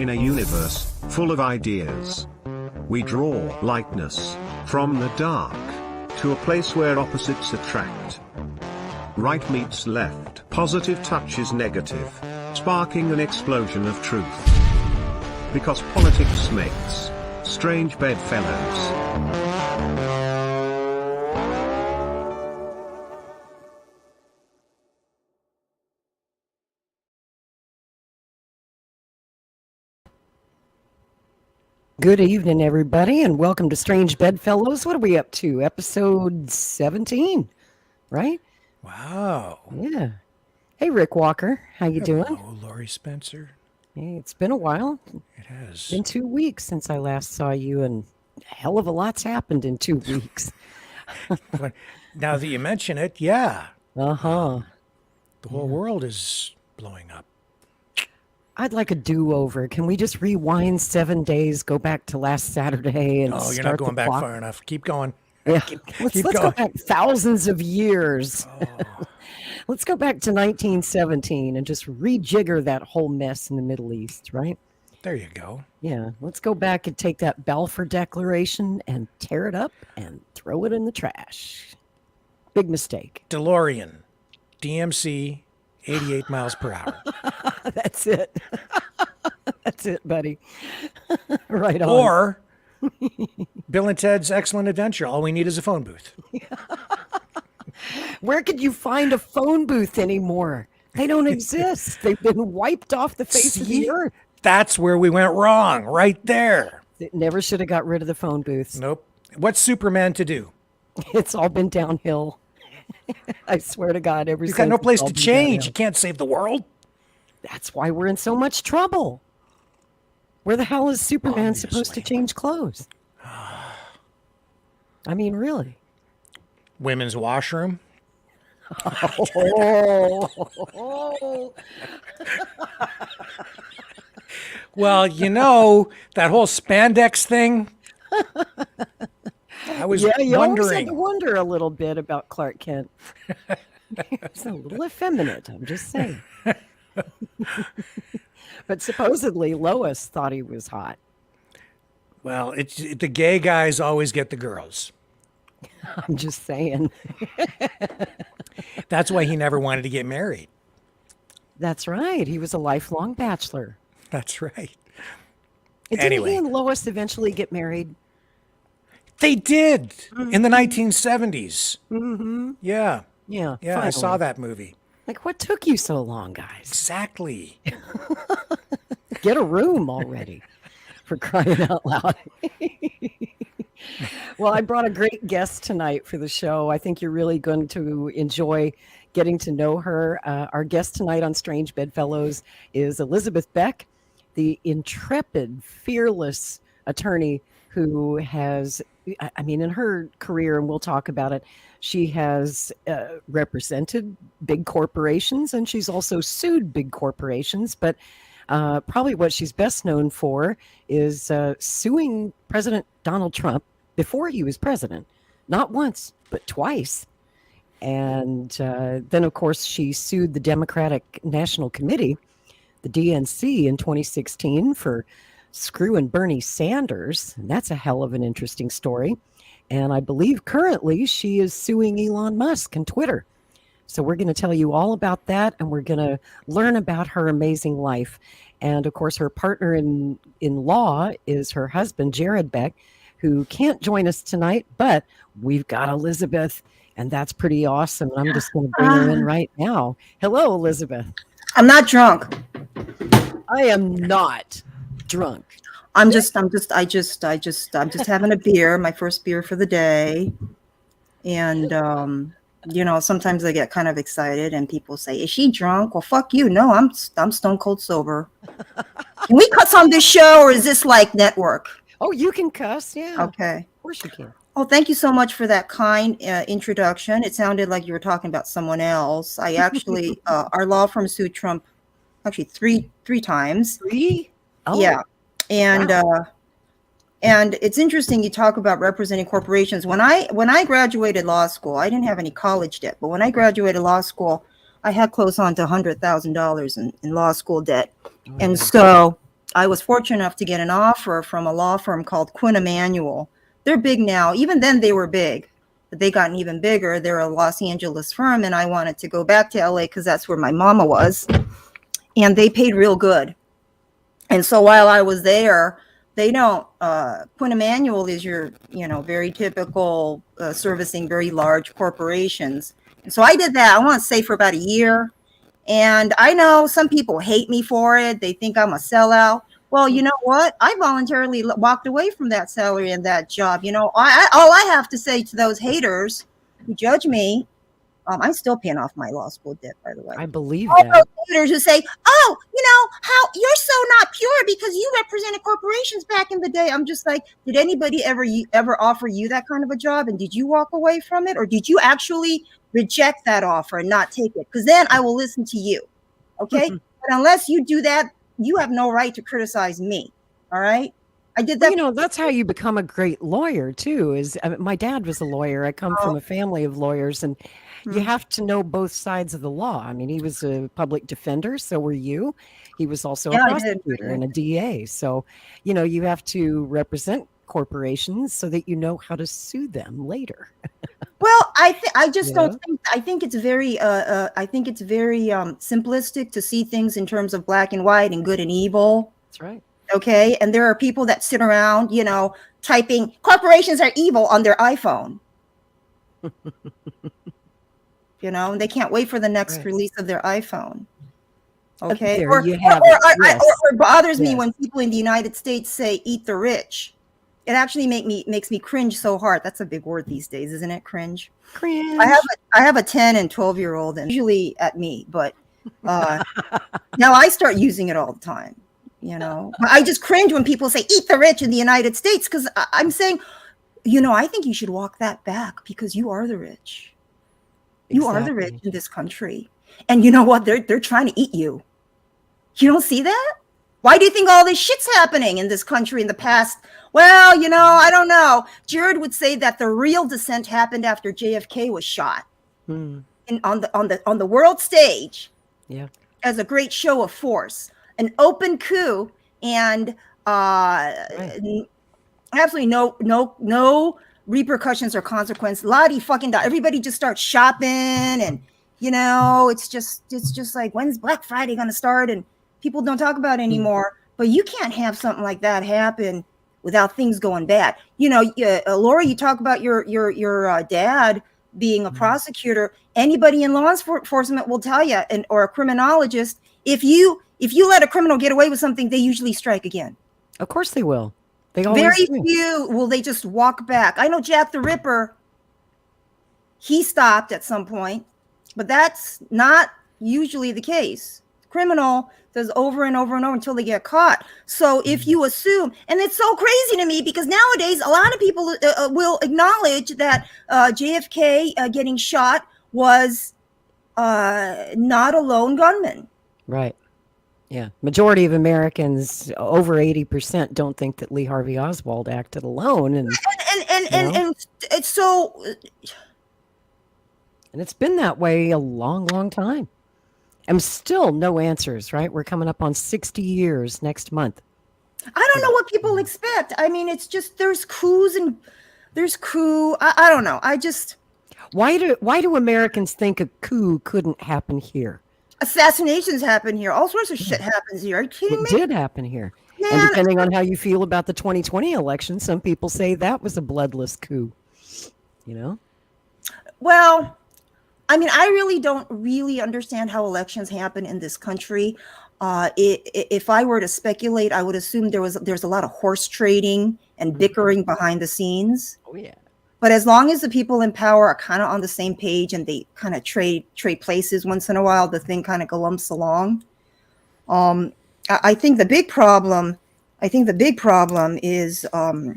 In a universe full of ideas, we draw lightness from the dark to a place where opposites attract. Right meets left, positive touches negative, sparking an explosion of truth. Because politics makes strange bedfellows. Good evening, everybody, and welcome to Strange Bedfellows. What are we up to? Episode 17, right? Wow. Yeah. Hey, Rick Walker. How you doing? Hello, Laurie Spencer. Hey, it's been a while. It has. It's been 2 weeks since I last saw you, and a hell of a lot's happened in 2 weeks. Now that you mention it, yeah. Uh-huh. The whole world is blowing up. I'd like a do-over. Can we just rewind 7 days, go back to last Saturday, and Oh, you're not going back far enough. Keep going. Yeah. Keep Let's go back thousands of years. Oh. Let's go back to 1917 and just rejigger that whole mess in the Middle East, right? There you go. Yeah, let's go back and take that Balfour Declaration and tear it up and throw it in the trash. Big mistake. DeLorean, DMC, 88 miles per hour. That's it. That's it, buddy. Right on. Or Bill and Ted's Excellent Adventure. All we need is a phone booth. Where could you find a phone booth anymore? They don't exist. They've been wiped off the face of the earth. That's where we went wrong, right there. It never should have got rid of the phone booths. Nope. What's Superman to do? It's all been downhill. I swear to God, You've got no place to change. You can't save the world. That's why we're in so much trouble. Where the hell is Superman supposed to change clothes? I mean, really? Women's washroom. Oh. Well, you know, that whole spandex thing. I was you always had wondering. to wonder a little bit about Clark Kent. It's a little effeminate, I'm just saying. But supposedly Lois thought he was hot. Well, the gay guys always get the girls. I'm just saying. That's why he never wanted to get married. That's right. He was a lifelong bachelor. That's right. Didn't he and Lois eventually get married? They did in the 1970s. Mm-hmm. Yeah. Yeah. Yeah, finally. I saw that movie. Like, what took you so long, guys? Exactly. Get a room already, for crying out loud. Well, I brought a great guest tonight for the show. I think you're really going to enjoy getting to know her. Our guest tonight on Strange Bedfellows is Elizabeth Beck, the intrepid, fearless attorney who has, I mean, in her career, and we'll talk about it, she has represented big corporations, and she's also sued big corporations. But probably what she's best known for is suing President Donald Trump before he was president, not once, but twice. And then, of course, she sued the Democratic National Committee, the DNC, in 2016 for screwing Bernie Sanders. And that's a hell of an interesting story. And I believe currently she is suing Elon Musk and Twitter. So we're going to tell you all about that, and we're going to learn about her amazing life. And, of course, her partner in law is her husband, Jared Beck, who can't join us tonight, but we've got Elizabeth, and that's pretty awesome. And I'm just going to bring her in right now. Hello, Elizabeth. I'm not drunk. I am not drunk. I'm just having a beer, my first beer for the day. And, sometimes I get kind of excited and people say, is she drunk? Well, fuck you. No, I'm stone cold sober. Can we cuss on this show, or is this like network? Oh, you can cuss. Yeah. Okay. Of course you can. Oh, thank you so much for that kind introduction. It sounded like you were talking about someone else. I actually, our law firm sued Trump actually three times. Three? Oh. Yeah. And wow. And it's interesting you talk about representing corporations. When I graduated law school, I didn't have any college debt, but when I graduated law school, I had close on to $100,000 in law school debt. And so I was fortunate enough to get an offer from a law firm called Quinn Emanuel. They're big now. Even then they were big, but they gotten even bigger. They're a Los Angeles firm, and I wanted to go back to LA because that's where my mama was. And they paid real good. And so while I was there, they don't, Quinn Emanuel is your, very typical servicing very large corporations. And so I did that, I want to say for about a year. And I know some people hate me for it. They think I'm a sellout. Well, you know what? I voluntarily walked away from that salary and that job. All I have to say to those haters who judge me, I'm still paying off my law school debt, by the way. I believe all that. those haters who say, "Oh, how you're so not pure because you represented corporations back in the day." I'm just like, did anybody ever offer you that kind of a job, and did you walk away from it, or did you actually reject that offer and not take it? Because then I will listen to you, okay? But unless you do that, you have no right to criticize me. All right? I did that. Well, that's how you become a great lawyer too. My dad was a lawyer. I come from a family of lawyers, and you have to know both sides of the law. I mean, he was a public defender, so were you. He was also a prosecutor and a DA. So, you have to represent corporations so that you know how to sue them later. Well, I just don't think. I think it's very simplistic to see things in terms of black and white and good and evil. That's right. Okay, and there are people that sit around, typing "corporations are evil" on their iPhone. And they can't wait for the next release of their iPhone. Okay, or it bothers me when people in the United States say "eat the rich." It actually makes me cringe so hard. That's a big word these days, isn't it? Cringe. Cringe. I have a 10 and 12-year-old, and usually at me, but now I start using it all the time. I just cringe when people say "eat the rich" in the United States, because I'm saying, I think you should walk that back, because you are the rich. You are the rich in this country, and you know what? They're trying to eat you. You don't see that? Why do you think all this shit's happening in this country in the past? Well, I don't know. Jared would say that the real descent happened after JFK was shot on the world stage. Yeah, as a great show of force, an open coup, and absolutely no repercussions or consequence. Lottie fucking died. Everybody just starts shopping, and it's just like, when's Black Friday gonna start? And people don't talk about it anymore. But you can't have something like that happen without things going bad. Laura, you talk about your dad being a prosecutor. Anybody in law enforcement will tell you, or a criminologist, if you let a criminal get away with something, they usually strike again. Of course they will. They always Very do. few will they just walk back. I know Jack the Ripper, he stopped at some point, but that's not usually the case. Criminal does over and over and over until they get caught. So if you assume, and it's so crazy to me, because nowadays a lot of people will acknowledge that JFK getting shot was not a lone gunman. Right. Yeah. Majority of Americans, over 80%, don't think that Lee Harvey Oswald acted alone. And it's so. And it's been that way a long, long time. And still no answers, right? We're coming up on 60 years next month. I don't know what people expect. I mean, it's just, there's coups and there's coup. I don't know. Why do Americans think a coup couldn't happen here? Assassinations happen here. All sorts of shit happens here. Are you kidding me? It did happen here. Man. And depending on how you feel about the 2020 election, some people say that was a bloodless coup. Well, I mean, I really don't understand how elections happen in this country. If I were to speculate, I would assume there's a lot of horse trading and bickering behind the scenes. Oh yeah. But as long as the people in power are kind of on the same page and they kind of trade places once in a while, the thing kind of galumps along. I think the big problem is I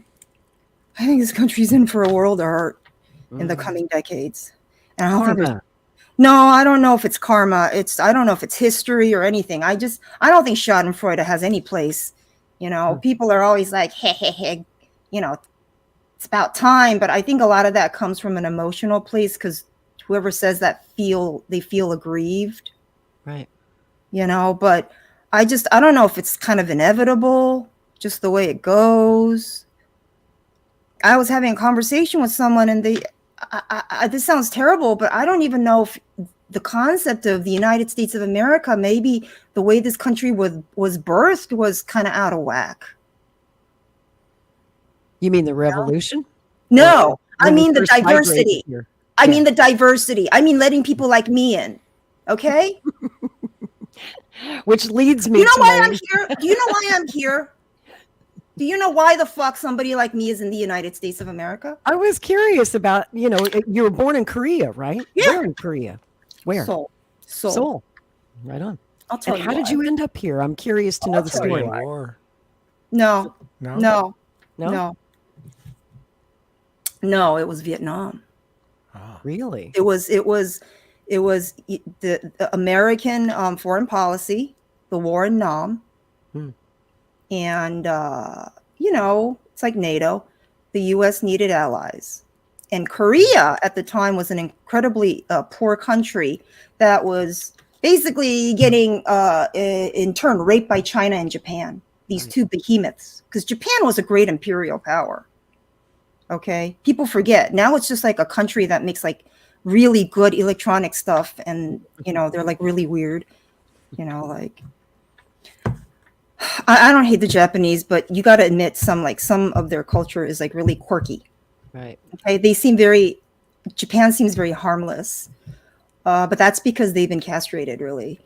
think this country's in for a world of hurt in the coming decades. And I don't know if it's karma. I don't know if it's history or anything. I don't think Schadenfreude has any place. People are always like, hey, it's about time. But I think a lot of that comes from an emotional place, because whoever says that they feel aggrieved. Right. But I don't know if it's kind of inevitable, just the way it goes. I was having a conversation with someone, and this sounds terrible, but I don't even know if the concept of the United States of America, maybe the way this country was birthed was kind of out of whack. You mean the revolution? No, I mean the diversity. I mean the diversity. I mean letting people like me in. Okay? Which leads me to why I'm here? Do you know why I'm here? Do you know why the fuck somebody like me is in the United States of America? I was curious about, you were born in Korea, right? Yeah. Where in Korea? Where? Seoul. Right on. I'll tell and you how did you end up here? I'm curious to know the story. No. No, it was Vietnam. Oh. Really? It was the American foreign policy, the war in Nam. And, it's like NATO. The U.S. needed allies. And Korea at the time was an incredibly poor country that was basically getting, in turn, raped by China and Japan, these two behemoths. Because Japan was a great imperial power. Okay? People forget. Now it's just like a country that makes like really good electronic stuff. And, they're like really weird. I don't hate the Japanese, but you got to admit some of their culture is like really quirky. Right. Okay. Japan seems very harmless, but that's because they've been castrated, really.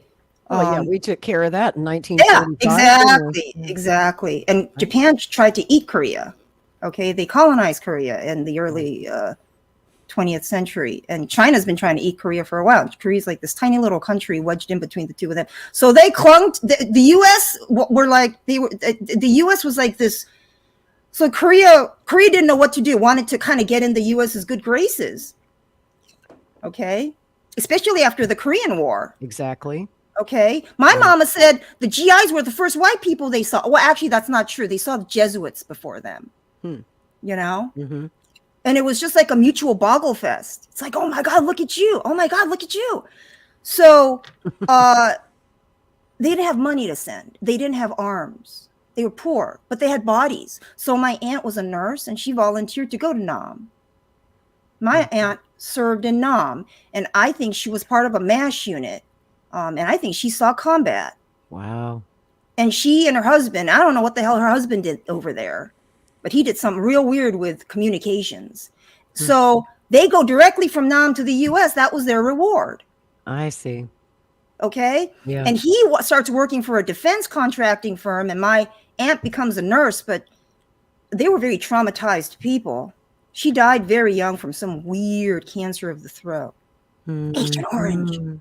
Yeah, we took care of that in 1945. Yeah, exactly. And Japan tried to eat Korea. Okay. They colonized Korea in the early 20th century, and China's been trying to eat Korea for a while. Korea's like this tiny little country wedged in between the two of them. So they clung to the U.S. The U.S. was like this. So Korea didn't know what to do, wanted to kind of get in the U.S.'s good graces. Okay. Especially after the Korean War. Exactly. Okay. My mama said the GIs were the first white people they saw. Well, actually, that's not true. They saw the Jesuits before them. Mm-hmm. And it was just like a mutual boggle fest. It's like, oh my God, look at you. Oh my God, look at you. So they didn't have money to send. They didn't have arms. They were poor, but they had bodies. So my aunt was a nurse and she volunteered to go to Nam. My aunt served in Nam, and I think she was part of a MASH unit. And I think she saw combat. Wow. And she and her husband, I don't know what the hell her husband did over there, but he did something real weird with communications. So they go directly from Nam to the U.S. That was their reward. I see. Okay. Yeah. And he starts working for a defense contracting firm, and my aunt becomes a nurse, but they were very traumatized people. She died very young from some weird cancer of the throat. Agent Orange.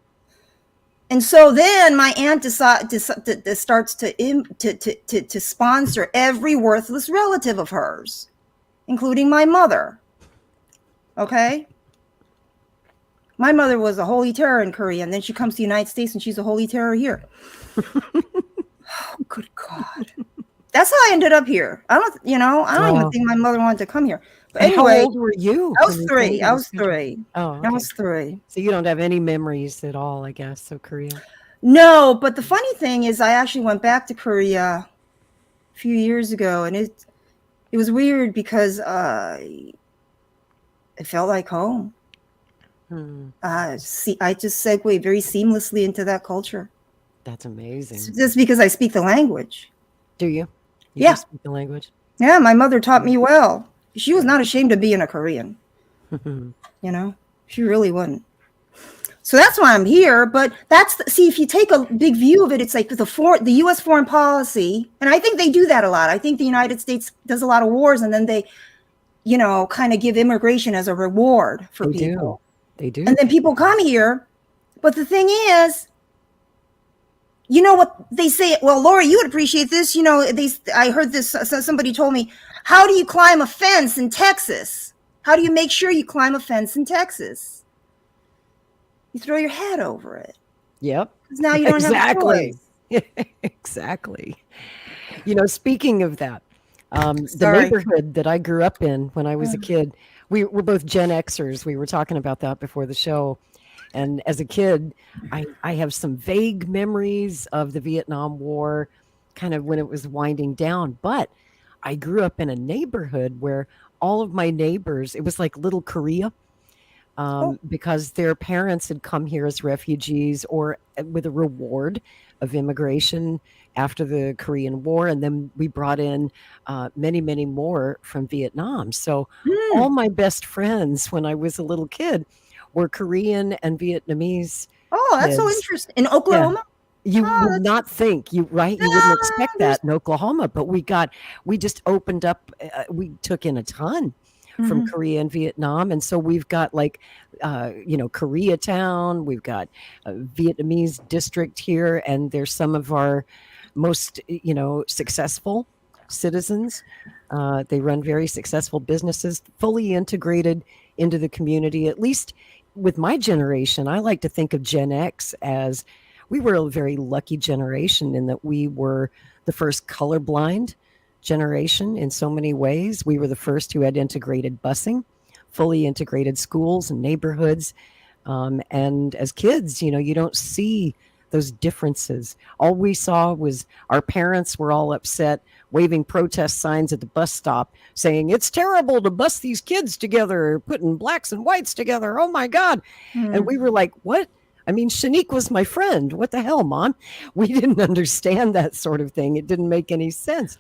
And so then my aunt starts to sponsor every worthless relative of hers, including my mother. Okay? My mother was a holy terror in Korea, and then she comes to the United States and she's a holy terror here. Oh, good God. That's how I ended up here. I don't even think my mother wanted to come here. But anyway, how old were you? I was 3. I was 3. Oh, okay. I was 3. So you don't have any memories at all, I guess, of Korea? No, but the funny thing is I actually went back to Korea a few years ago, and it was weird because it felt like home. I just segued very seamlessly into that culture. That's amazing. Just because I speak the language. Do you? Yeah. Do speak the language? Yeah, my mother taught me well. She was not ashamed of being a Korean. She really wasn't. So that's why I'm here. But if you take a big view of it, it's like the U.S. foreign policy, and I think they do that a lot. I think the United States does a lot of wars, and then they, kind of give immigration as a reward for people. They do. And then people come here. But the thing is, you know what they say? Well, Laura, you would appreciate this. I heard this. Somebody told me, how do you climb a fence in Texas? How do you make sure you climb a fence in Texas? You throw your head over it. Yep. Because now you don't have a choice. Exactly. Speaking of that, the neighborhood that I grew up in when I was a kid, we're both Gen Xers. We were talking about that before the show. And as a kid, I have some vague memories of the Vietnam War, kind of when it was winding down. But I grew up in a neighborhood where all of my neighbors, it was like little Korea, because their parents had come here as refugees or with a reward of immigration after the Korean War. And then we brought in many, many more from Vietnam. So all my best friends when I was a little kid were Korean and Vietnamese. Oh, that's so kids. interesting. In Oklahoma? You Oh, would that's- not think you wouldn't expect that in Oklahoma, but we just opened up, we took in a ton from Korea and Vietnam. And so we've got like, Koreatown, we've got a Vietnamese district here, and there's some of our most, successful citizens. They run very successful businesses, fully integrated into the community. At least with my generation, I like to think of Gen X as we were a very lucky generation in that we were the first colorblind generation in so many ways. We were the first who had integrated busing, fully integrated schools and neighborhoods. And as kids, you don't see those differences. All we saw was our parents were all upset, waving protest signs at the bus stop saying, it's terrible to bus these kids together, putting blacks and whites together. Oh my God. And we were like, what? I mean, Shanique was my friend. What the hell, Mom? We didn't understand that sort of thing. It didn't make any sense.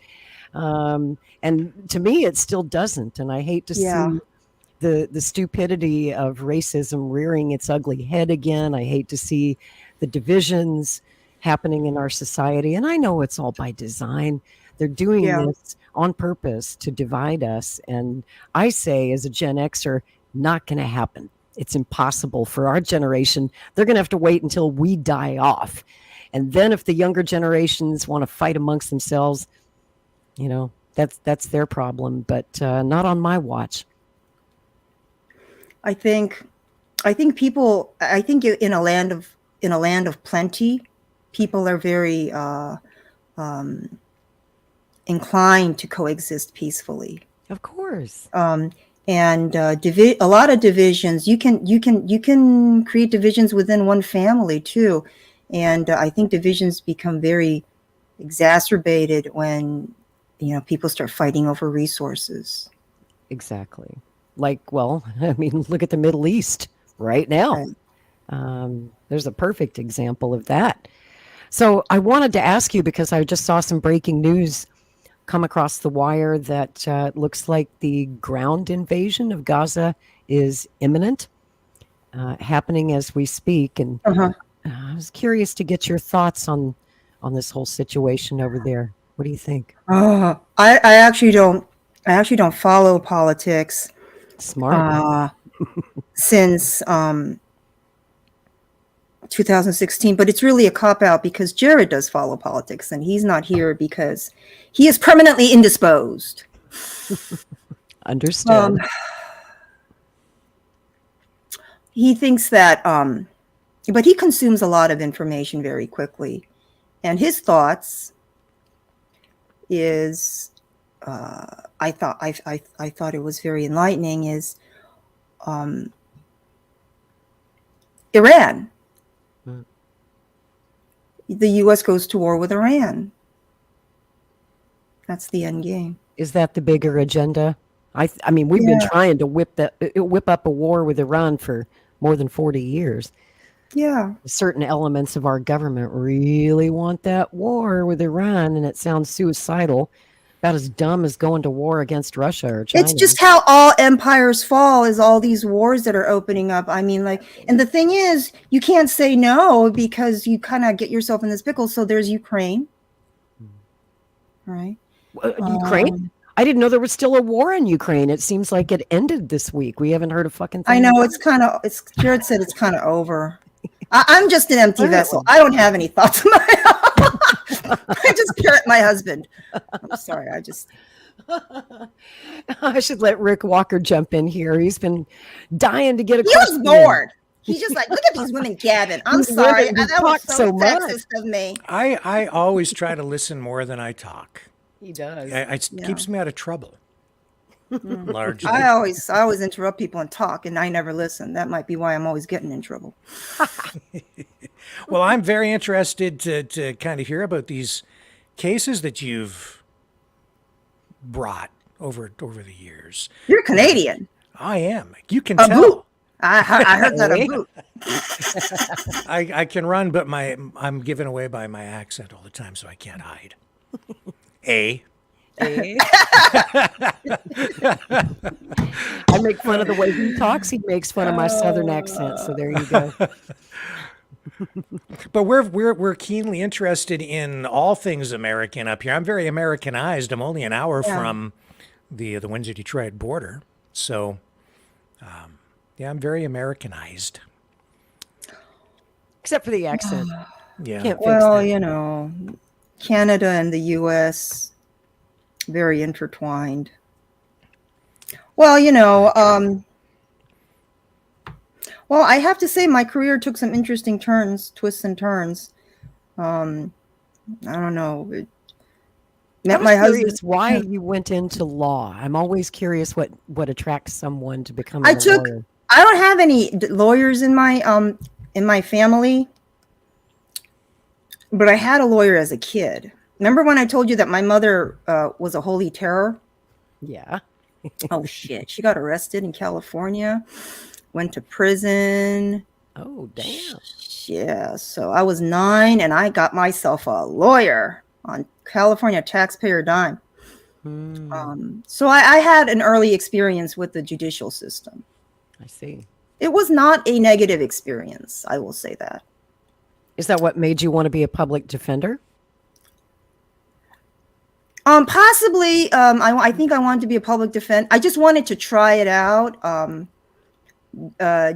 And to me, it still doesn't. And I hate to see the stupidity of racism rearing its ugly head again. I hate to see the divisions happening in our society. And I know it's all by design. They're doing this on purpose to divide us. And I say, as a Gen Xer, not going to happen. It's impossible for our generation. They're going to have to wait until we die off. And then if the younger generations want to fight amongst themselves, that's their problem, but not on my watch. I think in a land of plenty, people are very inclined to coexist peacefully. Of course. And a lot of divisions, you can create divisions within one family too. And I think divisions become very exacerbated when, people start fighting over resources. Exactly. Look at the Middle East right now. Right. There's a perfect example of that. So I wanted to ask you, because I just saw some breaking news come across the wire that looks like the ground invasion of Gaza is imminent, happening as we speak. And I was curious to get your thoughts on this whole situation over there. What do you think? I actually don't follow politics. Smart. Since 2016, but it's really a cop-out because Jared does follow politics and he's not here because he is permanently indisposed. Understood. He thinks that, but he consumes a lot of information very quickly. And his thoughts is, I thought it was very enlightening, is Iran. The U.S. goes to war with Iran. That's the end game. Is that the bigger agenda? I mean, we've been trying to whip up a war with Iran for more than 40 years. Yeah. Certain elements of our government really want that war with Iran, and it sounds suicidal. About as dumb as going to war against Russia or China. It's just how all empires fall, is all these wars that are opening up. I mean, and the thing is, you can't say no because you kind of get yourself in this pickle. So there's Ukraine. Right. Ukraine? I didn't know there was still a war in Ukraine. It seems like it ended this week. We haven't heard a fucking thing. I know Jared said it's kind of over. I'm just an empty vessel. I don't have any thoughts of my own. I just parrot my husband. I'm sorry. I should let Rick Walker jump in here. He's been dying to get a He was bored. He's just like, look at these women gabbing. I'm sorry. That was so sexist of me. I always try to listen more than I talk. He does. It keeps me out of trouble. largely. I always interrupt people and talk, and I never listen. That might be why I'm always getting in trouble. Well, I'm very interested to kind of hear about these cases that you've brought over the years. You're Canadian. I am. You can A tell. boot. I heard that a boot. I can run, but I'm given away by my accent all the time, so I can't hide. A. I make fun of the way he talks. He makes fun of my southern accent. So there you go. But we're keenly interested in all things American up here. I'm very Americanized. I'm only an hour from the Windsor-Detroit border, so yeah, I'm very Americanized. Except for the accent. Yeah. Can't fix Well, that. you know, Canada and the U.S. very intertwined. Well, you know, well, I have to say my career took some interesting twists and turns. I don't know. Met my husband. Curious why you went into law. I'm always curious what attracts someone to become a I lawyer. don't have any lawyers in my family, but I had a lawyer as a kid. Remember when I told you that my mother was a holy terror? Yeah. Oh shit! She got arrested in California, went to prison. Oh, damn. Yeah, so I was 9 and I got myself a lawyer on California taxpayer dime. So I had an early experience with the judicial system. I see. It was not a negative experience, I will say that. Is that what made you want to be a public defender? Possibly. I think I wanted to be a public defender. I just wanted to try it out,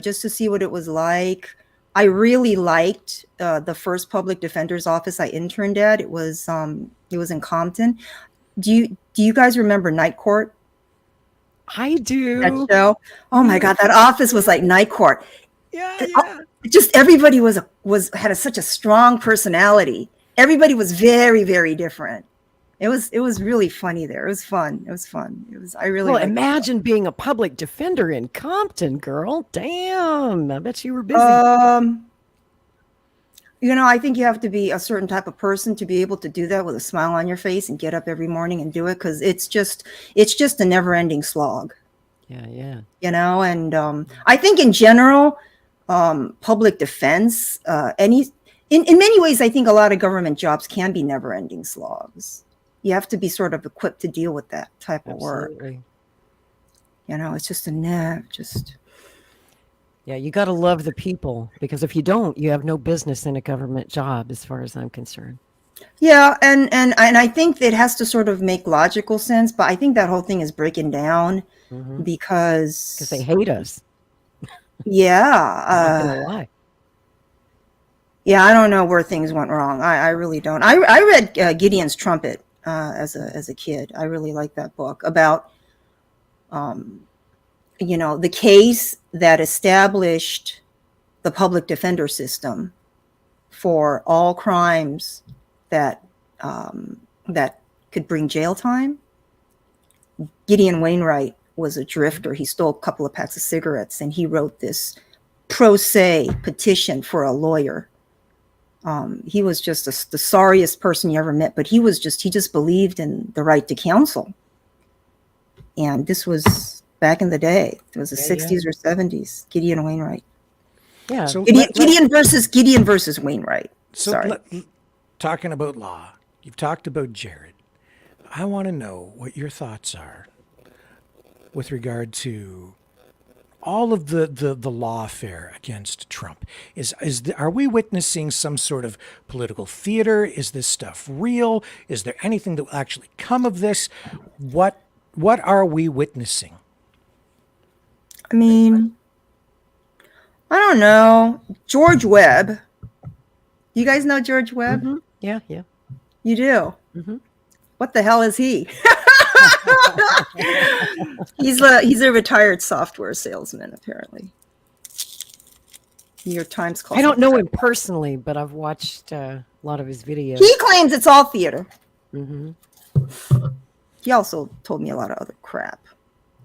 just to see what it was like. I really liked the first public defender's office I interned at. It was in Compton. Do you guys remember Night Court? I do. That show? Oh my God, that office was like Night Court. Yeah. Just everybody had such a strong personality. Everybody was very, very different. It was really funny there. It was fun. I really Well, liked imagine being a public defender in Compton, girl. Damn. I bet you were busy. You know, I think you have to be a certain type of person to be able to do that with a smile on your face and get up every morning and do it, because it's just a never-ending slog. Yeah. You know, and I think in general, public defense, in many ways, I think a lot of government jobs can be never-ending slogs. You have to be sort of equipped to deal with that type of work. You know, it's just Yeah, you got to love the people, because if you don't, you have no business in a government job, as far as I'm concerned. Yeah, and I think it has to sort of make logical sense, but I think that whole thing is breaking down because they hate us. Yeah. I'm not gonna lie. Yeah, I don't know where things went wrong. I really don't. I read Gideon's Trumpet as a kid. I really liked that book about you know, the case that established the public defender system for all crimes that could bring jail time. Gideon Wainwright was a drifter. He stole a couple of packs of cigarettes, and he wrote this pro se petition for a lawyer. He was just the sorriest person you ever met, but he just believed in the right to counsel. And this was back in the day. It was the 60s or 70s. Gideon Wainwright. Yeah. So Gideon versus Wainwright. So Sorry. Talking about law, you've talked about Jared. I want to know what your thoughts are with regard to all of the lawfare against Trump. Are we witnessing some sort of political theater? Is this stuff real? Is there anything that will actually come of this? What are we witnessing? I mean, I don't know. George Webb. You guys know George Webb? Mm-hmm. Yeah. You do? Mm-hmm. What the hell is he? He's a retired software salesman, apparently. New York Times calls I don't know him personally, but I've watched a lot of his videos. He claims it's all theater. Mm-hmm. He also told me a lot of other crap.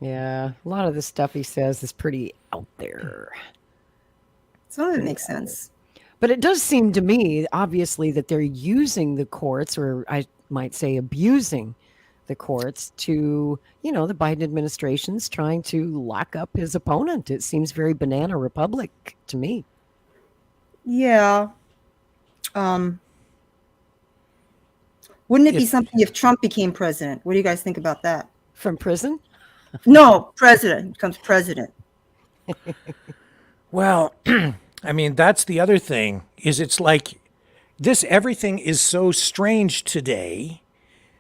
Yeah, a lot of the stuff he says is pretty out there. Some of it makes sense. But it does seem to me, obviously, that they're using the courts, or I might say abusing the courts to, the Biden administration's trying to lock up his opponent. It seems very banana republic to me. Yeah. Wouldn't it be something if Trump became president? What do you guys think about that? From prison? No, president becomes president. Well, I mean, that's the other thing, is it's like everything is so strange today.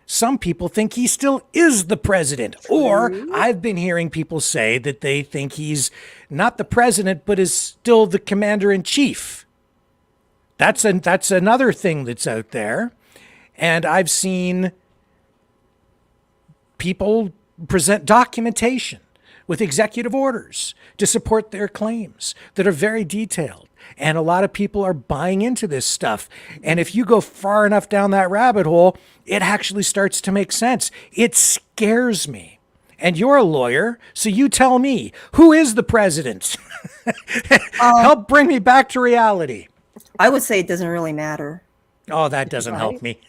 Some people think he still is the president. Or I've been hearing people say that they think he's not the president, but is still the commander in chief. That's another thing that's out there. And I've seen people present documentation with executive orders to support their claims that are very detailed. And a lot of people are buying into this stuff. And if you go far enough down that rabbit hole, it actually starts to make sense. It scares me. And you're a lawyer, so you tell me, who is the president? Help bring me back to reality. I would say it doesn't really matter. Oh, that doesn't help me.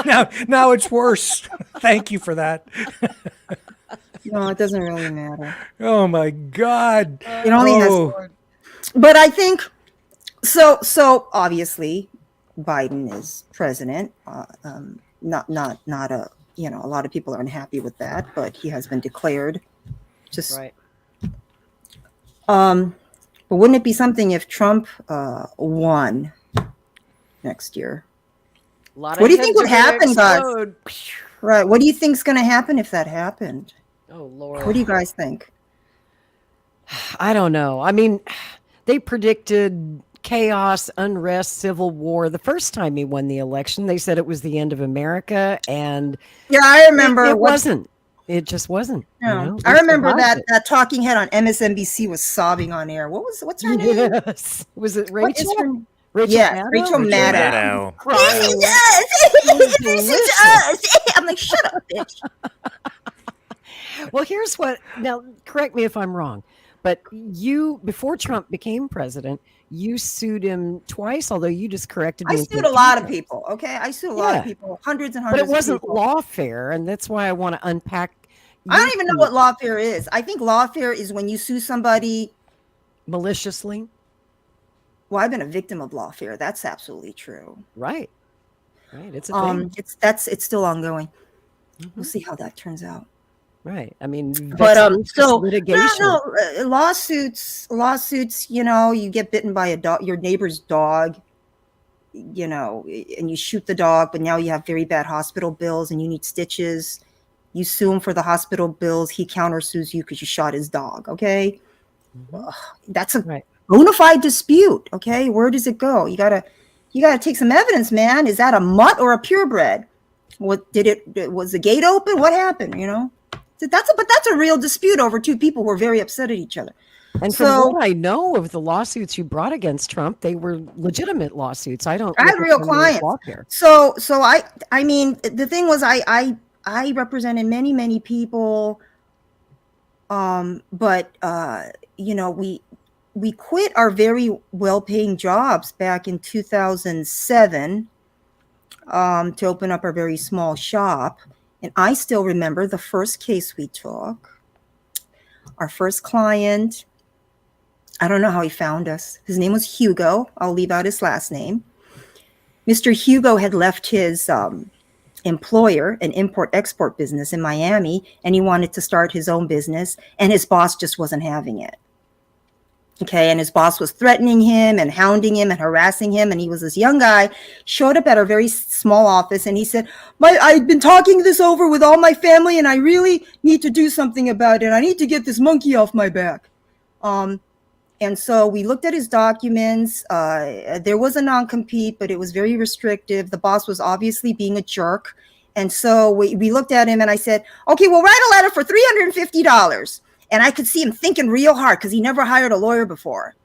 Now it's worse. Thank you for that. No, it doesn't really matter. Oh my God. It only has. But I think so. Obviously, Biden is president. Not a. A lot of people are unhappy with that, but he has been declared. Just right. But wouldn't it be something if Trump won next year? What do you think would happen, guys? Right. What do you think is going to happen if that happened? Oh, Lord. What do you guys think? I don't know. I mean, they predicted chaos, unrest, civil war. The first time he won the election, they said it was the end of America. And yeah, I remember. It wasn't. It just wasn't. No. I remember that talking head on MSNBC was sobbing on air. What's her name? Yes. Was it Rachel? Rachel Maddow. Crying. I'm like, shut up, bitch. Well, here's what. Now, correct me if I'm wrong, but you, before Trump became president, you sued him twice. Although you just corrected me. I sued a lot of people. Okay, I sued a lot of people, hundreds and hundreds. But it wasn't of people. lawfare, and that's why I want to unpack. I don't even know what lawfare is. I think lawfare is when you sue somebody maliciously. Well, I've been a victim of lawfare. That's absolutely true. Right. It's a thing. It's still ongoing. Mm-hmm. We'll see how that turns out. Right. I mean, but so litigation. Lawsuits. You get bitten by a dog, your neighbor's dog. And you shoot the dog, but now you have very bad hospital bills and you need stitches. You sue him for the hospital bills. He countersues you because you shot his dog. Okay, that's a bona fide dispute. Okay, where does it go? You gotta take some evidence, man. Is that a mutt or a purebred? Was the gate open? What happened? That's a real dispute over two people who are very upset at each other. And from what I know of the lawsuits you brought against Trump, they were legitimate lawsuits. I had real clients. So I mean, the thing was, I represented many, many people. But we quit our very well-paying jobs back in 2007 to open up our very small shop. And I still remember the first case we took. Our first client, I don't know how he found us. His name was Hugo. I'll leave out his last name. Mr. Hugo had left his employer, an import-export business in Miami, and he wanted to start his own business, and his boss just wasn't having it. Okay, and his boss was threatening him and hounding him and harassing him, and he was this young guy, showed up at our very small office, and he said, I've been talking this over with all my family, and I really need to do something about it. I need to get this monkey off my back. And so we looked at his documents. There was a non-compete, but it was very restrictive. The boss was obviously being a jerk. And so we looked at him and I said, okay, well, write a letter for $350. And I could see him thinking real hard because he never hired a lawyer before.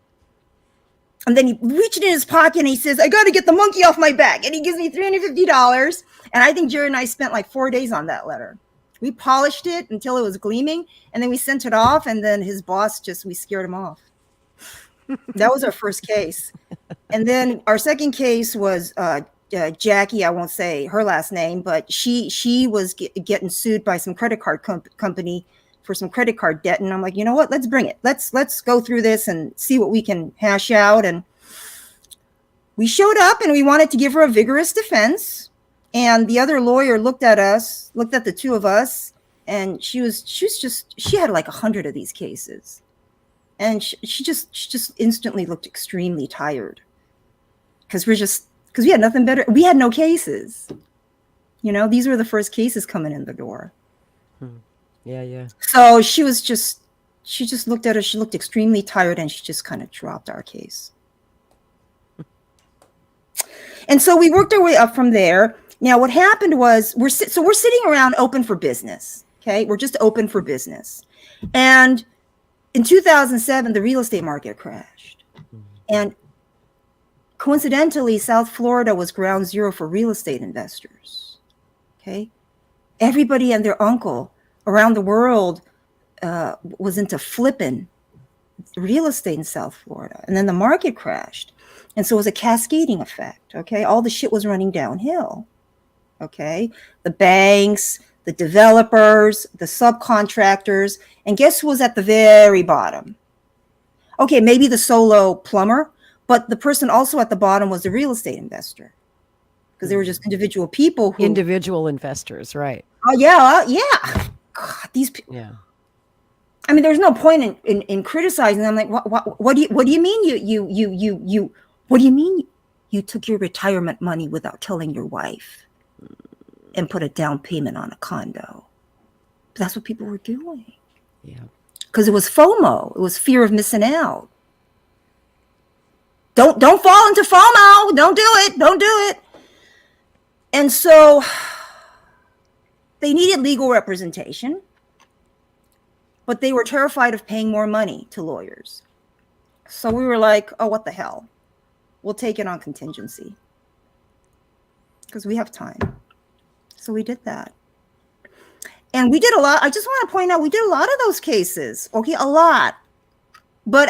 And then he reached in his pocket and he says, I got to get the monkey off my back. And he gives me $350. And I think Jerry and I spent like 4 days on that letter. We polished it until it was gleaming, and then we sent it off, and then his boss we scared him off. That was our first case. And then our second case was Jackie. I won't say her last name, but she was getting sued by some credit card company for some credit card debt. And I'm like, you know what? Let's bring it. Let's go through this and see what we can hash out. And we showed up, and we wanted to give her a vigorous defense. And the other lawyer looked at the two of us, and she had like 100 of these cases. And she just instantly looked extremely tired because we had nothing better. We had no cases. You know, these were the first cases coming in the door. Yeah. So she just looked at us. She looked extremely tired, and she just kind of dropped our case. And so we worked our way up from there. Now, what happened was we're sitting around open for business. Okay, we're just open for business, and in 2007, the real estate market crashed. And coincidentally, South Florida was ground zero for real estate investors. Okay. Everybody and their uncle around the world was into flipping real estate in South Florida. And then the market crashed. And so it was a cascading effect. Okay. All the shit was running downhill. Okay. The banks, the developers, the subcontractors, and guess who was at the very bottom? Okay, maybe the solo plumber, but the person also at the bottom was the real estate investor, because they were just individual people individual investors, right? Oh yeah. God, these people. Yeah. I mean, there's no point in criticizing them. Like, what do you mean what do you mean you took your retirement money without telling your wife and put a down payment on a condo? But that's what people were doing. Yeah. Because it was FOMO. It was fear of missing out. Don't fall into FOMO. Don't do it. And so they needed legal representation, but they were terrified of paying more money to lawyers. So we were like, oh, what the hell? We'll take it on contingency because we have time. So we did that. And we did a lot. I just want to point out, we did a lot of those cases. Okay, a lot. But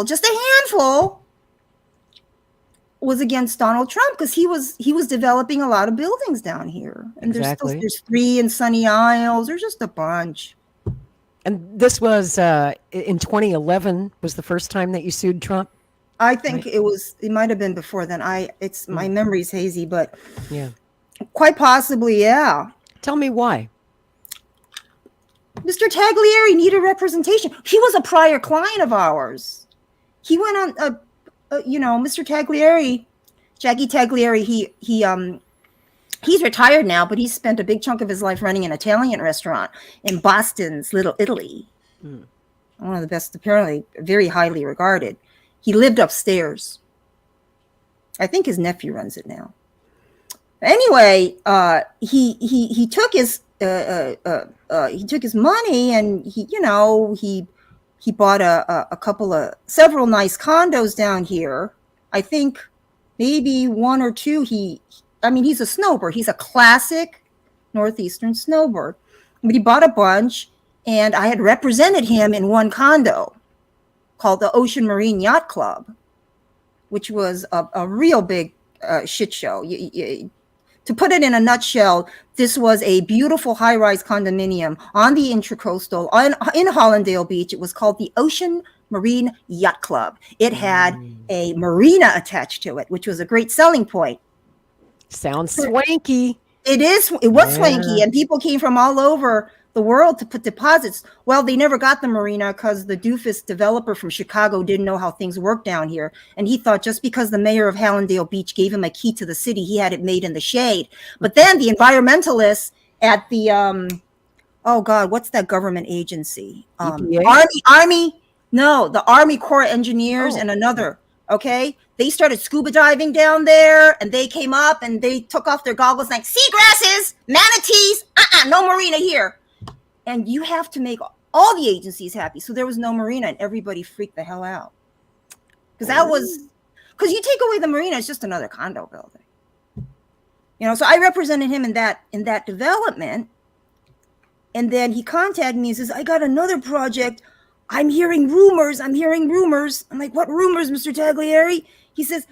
just a handful was against Donald Trump because he was developing a lot of buildings down here. And exactly. there's 3 in Sunny Isles. There's just a bunch. And this was in 2011 was the first time that you sued Trump? I think it might have been before then. My memory's hazy, but yeah. Quite possibly, yeah. Tell me why. Mr. Taglieri needed representation. He was a prior client of ours. He went on, Mr. Taglieri, Jackie Taglieri. He's retired now, but he spent a big chunk of his life running an Italian restaurant in Boston's Little Italy. One of the best, apparently very highly regarded. He lived upstairs. I think his nephew runs it now. Anyway, he took his money, and he bought several nice condos down here. I think maybe 1 or 2. He's a snowbird. He's a classic Northeastern snowbird. But he bought a bunch, and I had represented him in one condo called the Ocean Marine Yacht Club, which was a real big shit show. To put it in a nutshell, this was a beautiful high-rise condominium on the Intracoastal in Hollandale Beach. It was called the Ocean Marine Yacht Club. It had a marina attached to it, which was a great selling point. Sounds swanky. It was swanky, and people came from all over the world to put deposits. Well, they never got the marina because the doofus developer from Chicago didn't know how things work down here. And he thought just because the mayor of Hallandale Beach gave him a key to the city, he had it made in the shade. But then the environmentalists at the, what's that government agency? Army. No, the Army Corps of Engineers and another. Okay. They started scuba diving down there, and they came up and they took off their goggles like seagrasses, manatees, no marina here. And you have to make all the agencies happy. So there was no marina, and everybody freaked the hell out. Because you take away the marina, it's just another condo building. So I represented him in that development. And then he contacted me and says, I got another project. I'm hearing rumors. I'm like, what rumors, Mr. Taglieri? He says,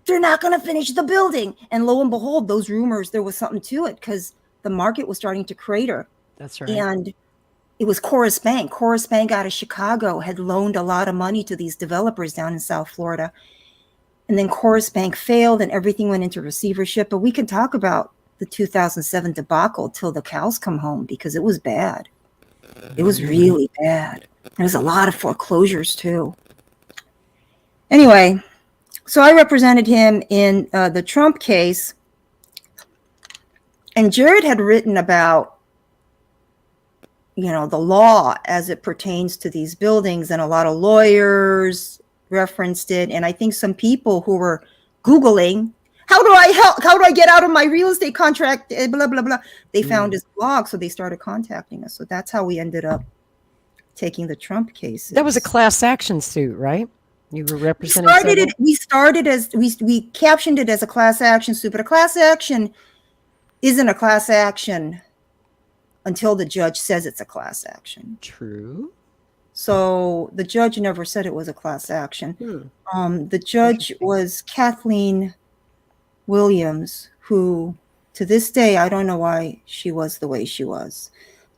they're not going to finish the building. And lo and behold, those rumors, there was something to it because the market was starting to crater. That's right. And it was Chorus Bank. Chorus Bank out of Chicago had loaned a lot of money to these developers down in South Florida. And then Chorus Bank failed and everything went into receivership. But we can talk about the 2007 debacle till the cows come home because it was bad. It was really bad. There was a lot of foreclosures too. Anyway, so I represented him in the Trump case. And Jared had written about, the law as it pertains to these buildings, and a lot of lawyers referenced it. And I think some people who were Googling, how do I get out of my real estate contract, blah, blah, blah. They found his blog, so they started contacting us. So that's how we ended up taking the Trump case. That was a class action suit, right? You were representing. We captioned it as a class action suit, but a class action isn't a class action until the judge says it's a class action. True. So the judge never said it was a class action. The judge was Kathleen Williams, who to this day, I don't know why she was the way she was,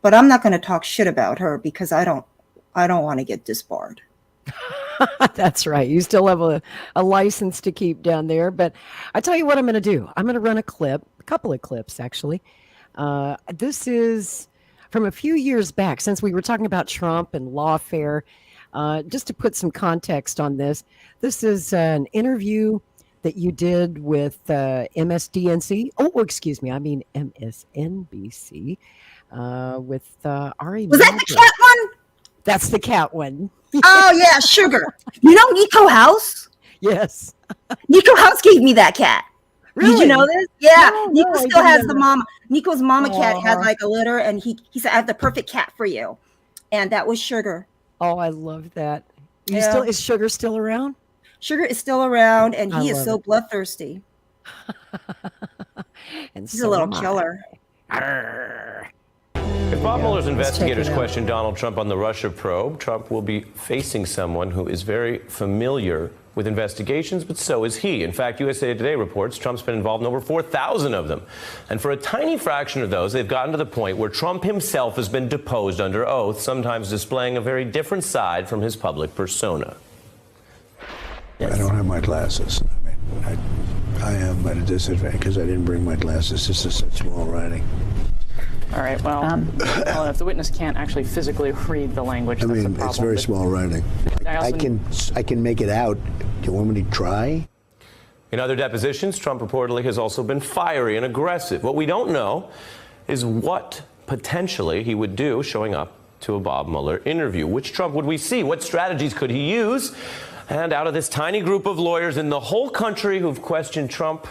but I'm not going to talk shit about her because I don't want to get disbarred. That's right. You still have a license to keep down there. But I tell you what I'm going to do. I'm going to run a couple of clips, actually. This is from a few years back, since we were talking about Trump and lawfare. Just to put some context on this, this is an interview that you did with MSDNC. Oh, excuse me. I mean MSNBC with Ari. Was that the cat one? That's the cat one. Oh, yeah, Sugar. You know Nico House? Yes. Nico House gave me that cat. Really? Did you know this? Yeah. No, Nico still has the mama. Nico's mama cat had Aww. like a litter, and he said, I have the perfect cat for you. And that was Sugar. Oh, I love that. Yeah. Is Sugar still around? Sugar is still around, and he is so it. bloodthirsty. And He's a little killer. If Bob Mueller's investigators question Donald Trump on the Russia probe, Trump will be facing someone who is very familiar with investigations, but so is he. In fact, USA Today reports Trump's been involved in over 4,000 of them. And for a tiny fraction of those, they've gotten to the point where Trump himself has been deposed under oath, sometimes displaying a very different side from his public persona. Yes. I don't have my glasses. I mean, I am at a disadvantage because I didn't bring my glasses. This is such small writing. All right, well, if the witness can't actually physically read the language, that's a problem. It's very small writing. I can make it out. Do you want me to try? In other depositions, Trump reportedly has also been fiery and aggressive. What we don't know is what potentially he would do showing up to a Bob Mueller interview. Which Trump would we see? What strategies could he use? And out of this tiny group of lawyers in the whole country who've questioned Trump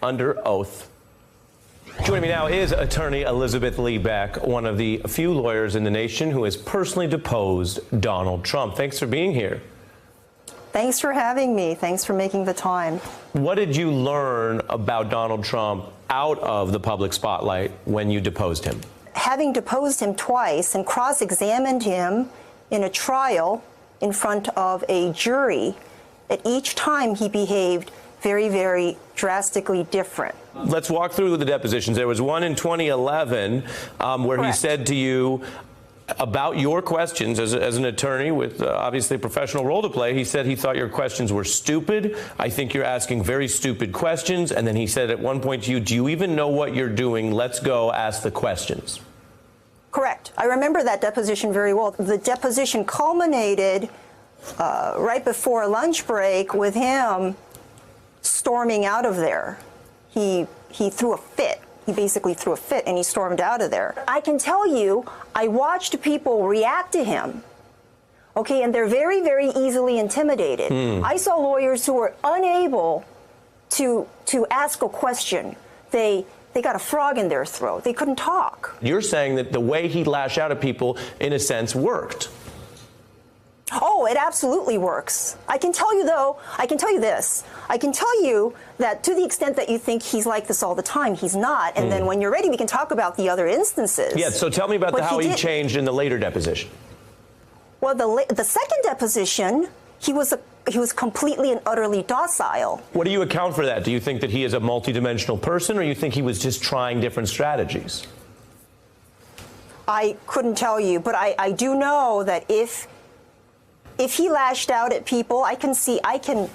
under oath, joining me now is attorney Elizabeth Lee Beck, one of the few lawyers in the nation who has personally deposed Donald Trump. Thanks for being here. Thanks for having me. Thanks for making the time. What did you learn about Donald Trump out of the public spotlight when you deposed him? Having deposed him twice and cross-examined him in a trial in front of a jury, at each time he behaved very, very drastically different. Let's walk through the depositions. There was one in 2011 where Correct. he said to you about your questions as an attorney with obviously a professional role to play. He said he thought your questions were stupid. I think you're asking very stupid questions. And then he said at one point to you, do you even know what you're doing? Let's go ask the questions. Correct. I remember that deposition very well. The deposition culminated right before lunch break with him storming out of there. He threw a fit. He basically threw a fit and he stormed out of there. I can tell you, I watched people react to him. Okay, and they're very, very easily intimidated. I saw lawyers who were unable to ask a question. They got a frog in their throat. They couldn't talk. You're saying that the way he lashed out at people, in a sense, worked. Oh, it absolutely works. I can tell you this. I can tell you that to the extent that you think he's like this all the time, he's not. And then when you're ready, we can talk about the other instances. Yeah, so tell me about how he changed in the later deposition. Well, the second deposition, he was completely and utterly docile. What do you account for that? Do you think that he is a multidimensional person, or you think he was just trying different strategies? I couldn't tell you, but I do know that if he lashed out at people, I can,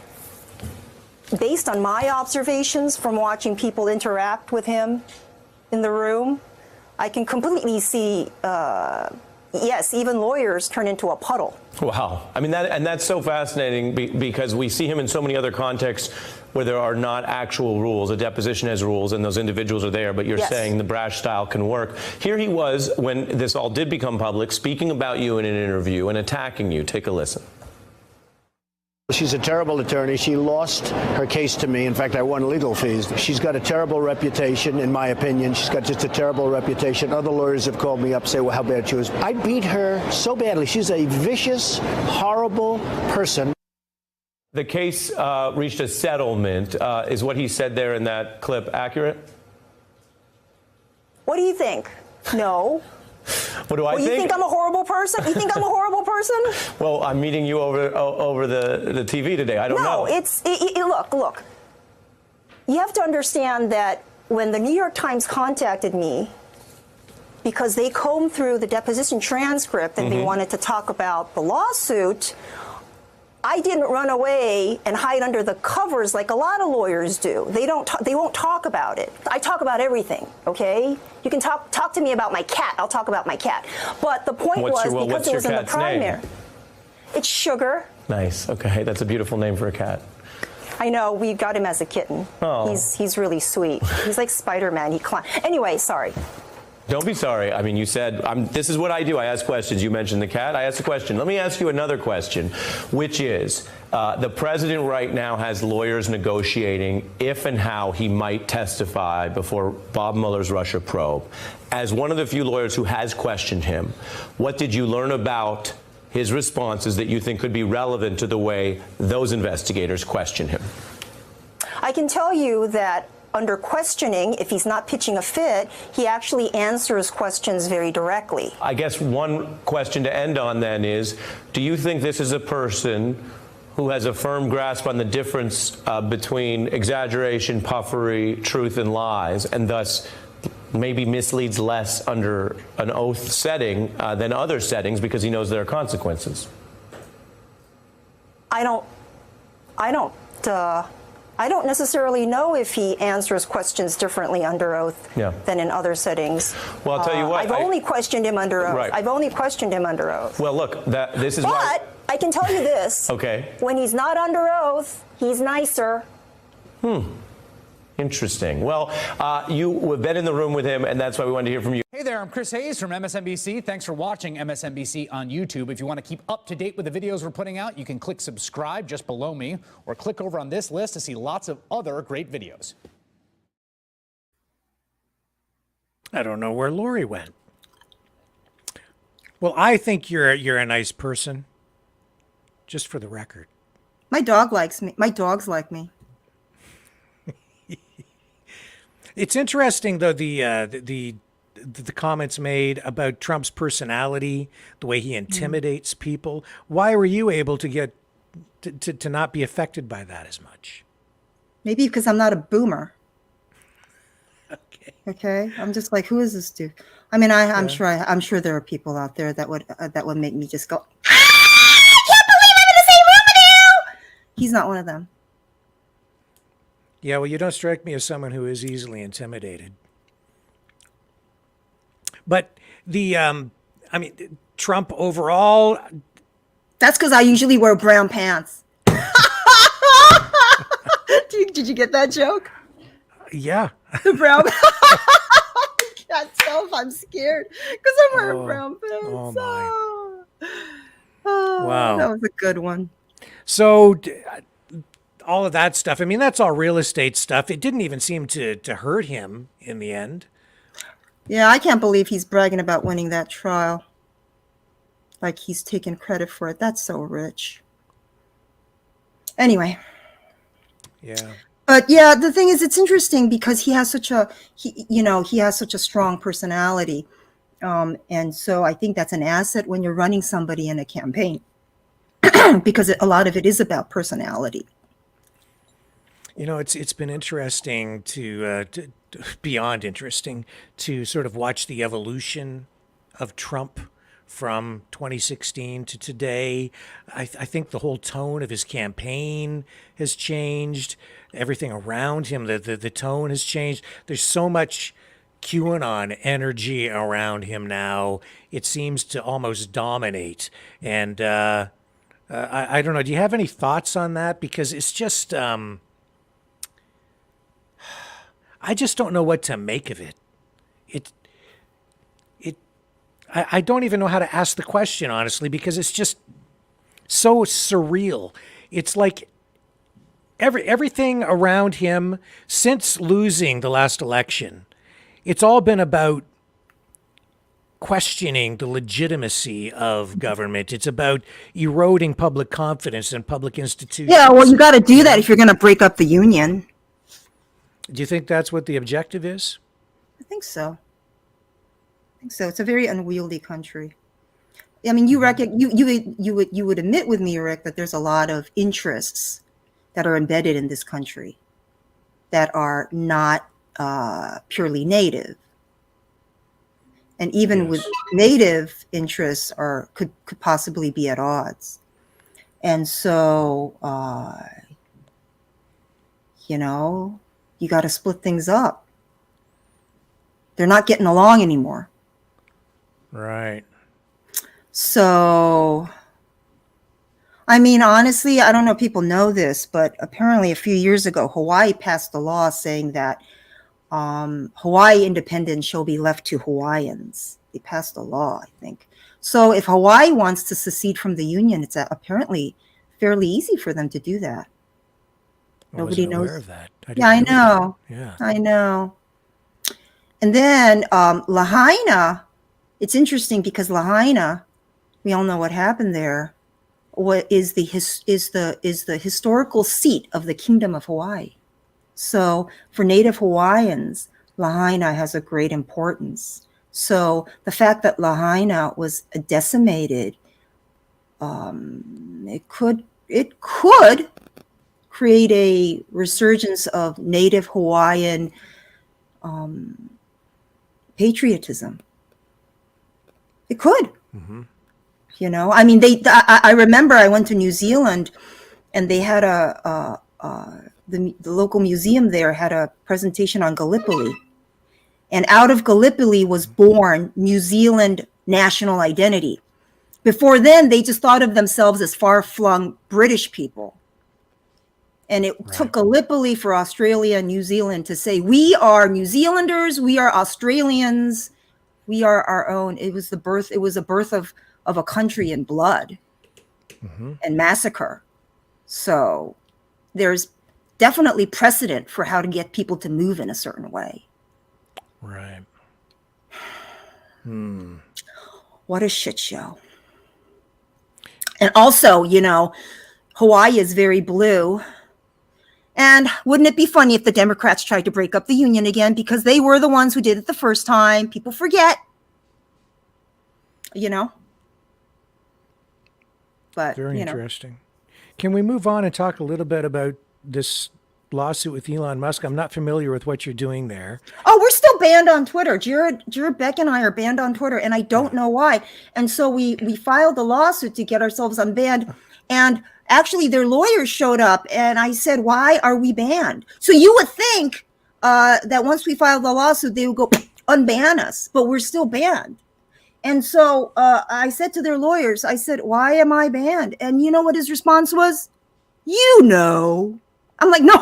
based on my observations from watching people interact with him in the room, I can completely see, yes, even lawyers turn into a puddle. Wow. I mean, that's so fascinating because we see him in so many other contexts where there are not actual rules. A deposition has rules and those individuals are there, but you're saying the brash style can work. Here he was when this all did become public, speaking about you in an interview and attacking you. Take a listen. She's a terrible attorney. She lost her case to me. In fact, I won legal fees. She's got a terrible reputation, in my opinion. She's got just a terrible reputation. Other lawyers have called me up, say, well, how bad she was. I beat her so badly. She's a vicious, horrible person. The case reached a settlement. Is what he said there in that clip accurate? What do you think? No. What do I think? You think I'm a horrible person? You think I'm a horrible person? Well, I'm meeting you over the TV today. I don't know. No, look. You have to understand that when the New York Times contacted me, because they combed through the deposition transcript and they wanted to talk about the lawsuit, I didn't run away and hide under the covers like a lot of lawyers do. They won't talk about it. I talk about everything, okay? You can talk to me about my cat. I'll talk about my cat. But the point was because it was in the primary. It's Sugar. Nice. Okay, that's a beautiful name for a cat. I know. We got him as a kitten. Oh. He's really sweet. He's like Spider-Man. He climbs. Anyway, sorry. Don't be sorry. I mean, you said, this is what I do. I ask questions. You mentioned the cat. I asked a question. Let me ask you another question, which is, the president right now has lawyers negotiating if and how he might testify before Bob Mueller's Russia probe. As one of the few lawyers who has questioned him, what did you learn about his responses that you think could be relevant to the way those investigators question him? I can tell you that under questioning, if he's not pitching a fit, he actually answers questions very directly. I guess one question to end on then is, do you think this is a person who has a firm grasp on the difference between exaggeration, puffery, truth, and lies, and thus maybe misleads less under an oath setting than other settings because he knows there are consequences? I don't necessarily know if he answers questions differently under oath than in other settings. Well, I'll tell you what. I've only questioned him under oath. Right. I've only questioned him under oath. Well, look, this is why. But I can tell you this. Okay. When he's not under oath, he's nicer. Interesting. Well, you have been in the room with him, and that's why we wanted to hear from you. Hey there, I'm Chris Hayes from MSNBC. Thanks for watching MSNBC on YouTube. If you want to keep up to date with the videos we're putting out, you can click subscribe just below me, or click over on this list to see lots of other great videos. I don't know where Lori went. Well, I think you're a nice person, just for the record. My dog likes me. My dogs like me. It's interesting, though, the comments made about Trump's personality, the way he intimidates people. Why were you able to get to not be affected by that as much? Maybe because I'm not a boomer. Okay. Okay. I'm just like, who is this dude? I mean, I'm sure there are people out there that would make me just go, I can't believe I'm in the same room with you. He's not one of them. Yeah, well, you don't strike me as someone who is easily intimidated. But Trump overall. That's because I usually wear brown pants. Did you get that joke? Yeah. The brown. I can't tell if I'm scared because I'm wearing brown pants. Oh my. Wow. That was a good one. So all of that stuff, I mean, that's all real estate stuff. It didn't even seem to hurt him in the end. Yeah, I can't believe he's bragging about winning that trial. like he's taking credit for it. That's so rich. Anyway. Yeah. But yeah, the thing is, it's interesting because he has such a strong personality. And so I think that's an asset when you're running somebody in a campaign because a lot of it is about personality. You know, it's been interesting to beyond interesting to sort of watch the evolution of Trump from 2016 to today. I think the whole tone of his campaign has changed. Everything around him, the tone has changed. There's so much QAnon energy around him now. It seems to almost dominate. And I don't know. Do you have any thoughts on that? Because it's just, I just don't know what to make of it. I don't even know how to ask the question, honestly, because it's just so surreal. It's like everything around him since losing the last election, it's all been about questioning the legitimacy of government. It's about eroding public confidence in public institutions. Yeah, well, you got to do that if you're going to break up the union. Do you think that's what the objective is? I think so. It's a very unwieldy country. I mean, you would admit with me, Rick, that there's a lot of interests that are embedded in this country that are not purely native, and even with native interests could possibly be at odds. And so, you got to split things up. They're not getting along anymore. Right. So, I mean, honestly, I don't know if people know this, but apparently a few years ago, Hawaii passed a law saying that Hawaii independence shall be left to Hawaiians. They passed a law, I think. So if Hawaii wants to secede from the Union, it's apparently fairly easy for them to do that. Nobody knows. Aware of that. I know. Yeah. I know. And then Lahaina, it's interesting because Lahaina, we all know what happened there, is the historical seat of the Kingdom of Hawaii. So for Native Hawaiians, Lahaina has a great importance. So the fact that Lahaina was decimated, it could create a resurgence of Native Hawaiian patriotism. It could. Mm-hmm. I mean, I remember I went to New Zealand, and they had the local museum there had a presentation on Gallipoli, and out of Gallipoli was born New Zealand national identity. Before then, they just thought of themselves as far-flung British people. And it took Gallipoli for Australia and New Zealand to say, we are New Zealanders, we are Australians, we are our own. It was a birth of a country in blood and massacre. So there's definitely precedent for how to get people to move in a certain way. Right. What a shit show. And also, Hawaii is very blue. And wouldn't it be funny if the Democrats tried to break up the union again, because they were the ones who did it the first time? People forget, But very interesting. Can we move on and talk a little bit about this lawsuit with Elon Musk? I'm not familiar with what you're doing there. Oh, we're still banned on Twitter. Jared Beck and I are banned on Twitter, and I don't know why. And so we filed a lawsuit to get ourselves unbanned. And actually, their lawyers showed up, and I said, why are we banned? So you would think that once we filed the lawsuit, they would go unban us, but we're still banned. And so I said to their lawyers, I said, why am I banned? And you know what his response was? I'm like, no,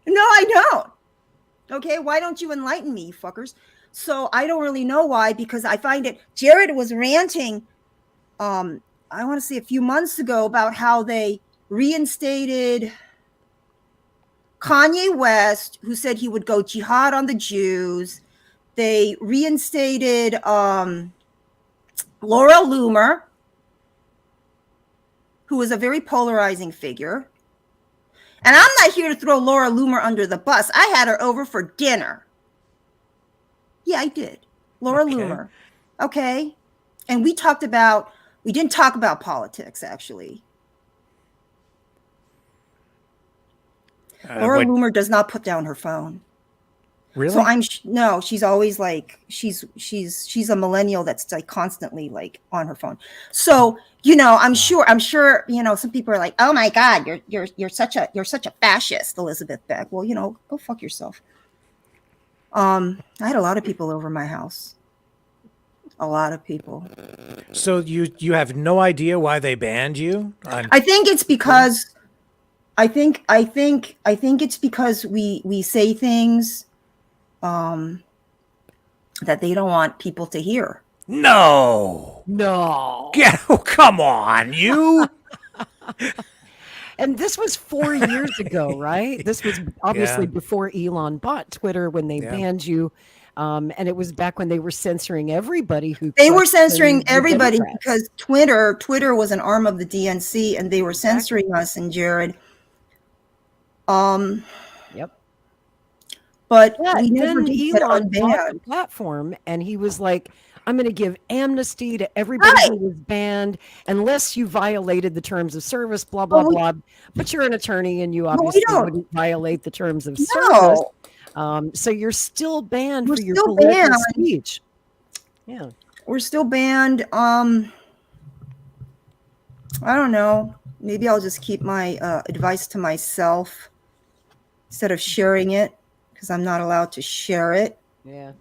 I don't. Okay, why don't you enlighten me, you fuckers? So I don't really know why, because I find it, Jared was ranting, I want to say a few months ago, about how they reinstated Kanye West, who said he would go jihad on the Jews. They reinstated Laura Loomer, who is a very polarizing figure. And I'm not here to throw Laura Loomer under the bus. I had her over for dinner. Yeah, I did. Laura Loomer. Okay. And we didn't talk about politics, actually. Laura Loomer does not put down her phone. Really? So she's always like, she's a millennial that's like constantly like on her phone. So, I'm sure, some people are like, oh my God, you're such a fascist, Elizabeth Beck. Well, go fuck yourself. I had a lot of people over my house. A lot of people. So you have no idea why they banned you? I think it's because I think it's because we say things that they don't want people to hear. No. Come on, you. And this was 4 years ago, right? This was obviously before Elon bought Twitter when they banned you. And it was back when they were censoring everybody they were censoring everybody because Twitter was an arm of the DNC and they were censoring us and Jared. Yep. But we never did Elon bought the platform and he was like, I'm going to give amnesty to everybody who was banned unless you violated the terms of service, blah, blah, blah. But you're an attorney and you obviously wouldn't violate the terms of service. So you're still banned for your political speech. Yeah. We're still banned. I don't know. Maybe I'll just keep my advice to myself instead of sharing it because I'm not allowed to share it. Yeah.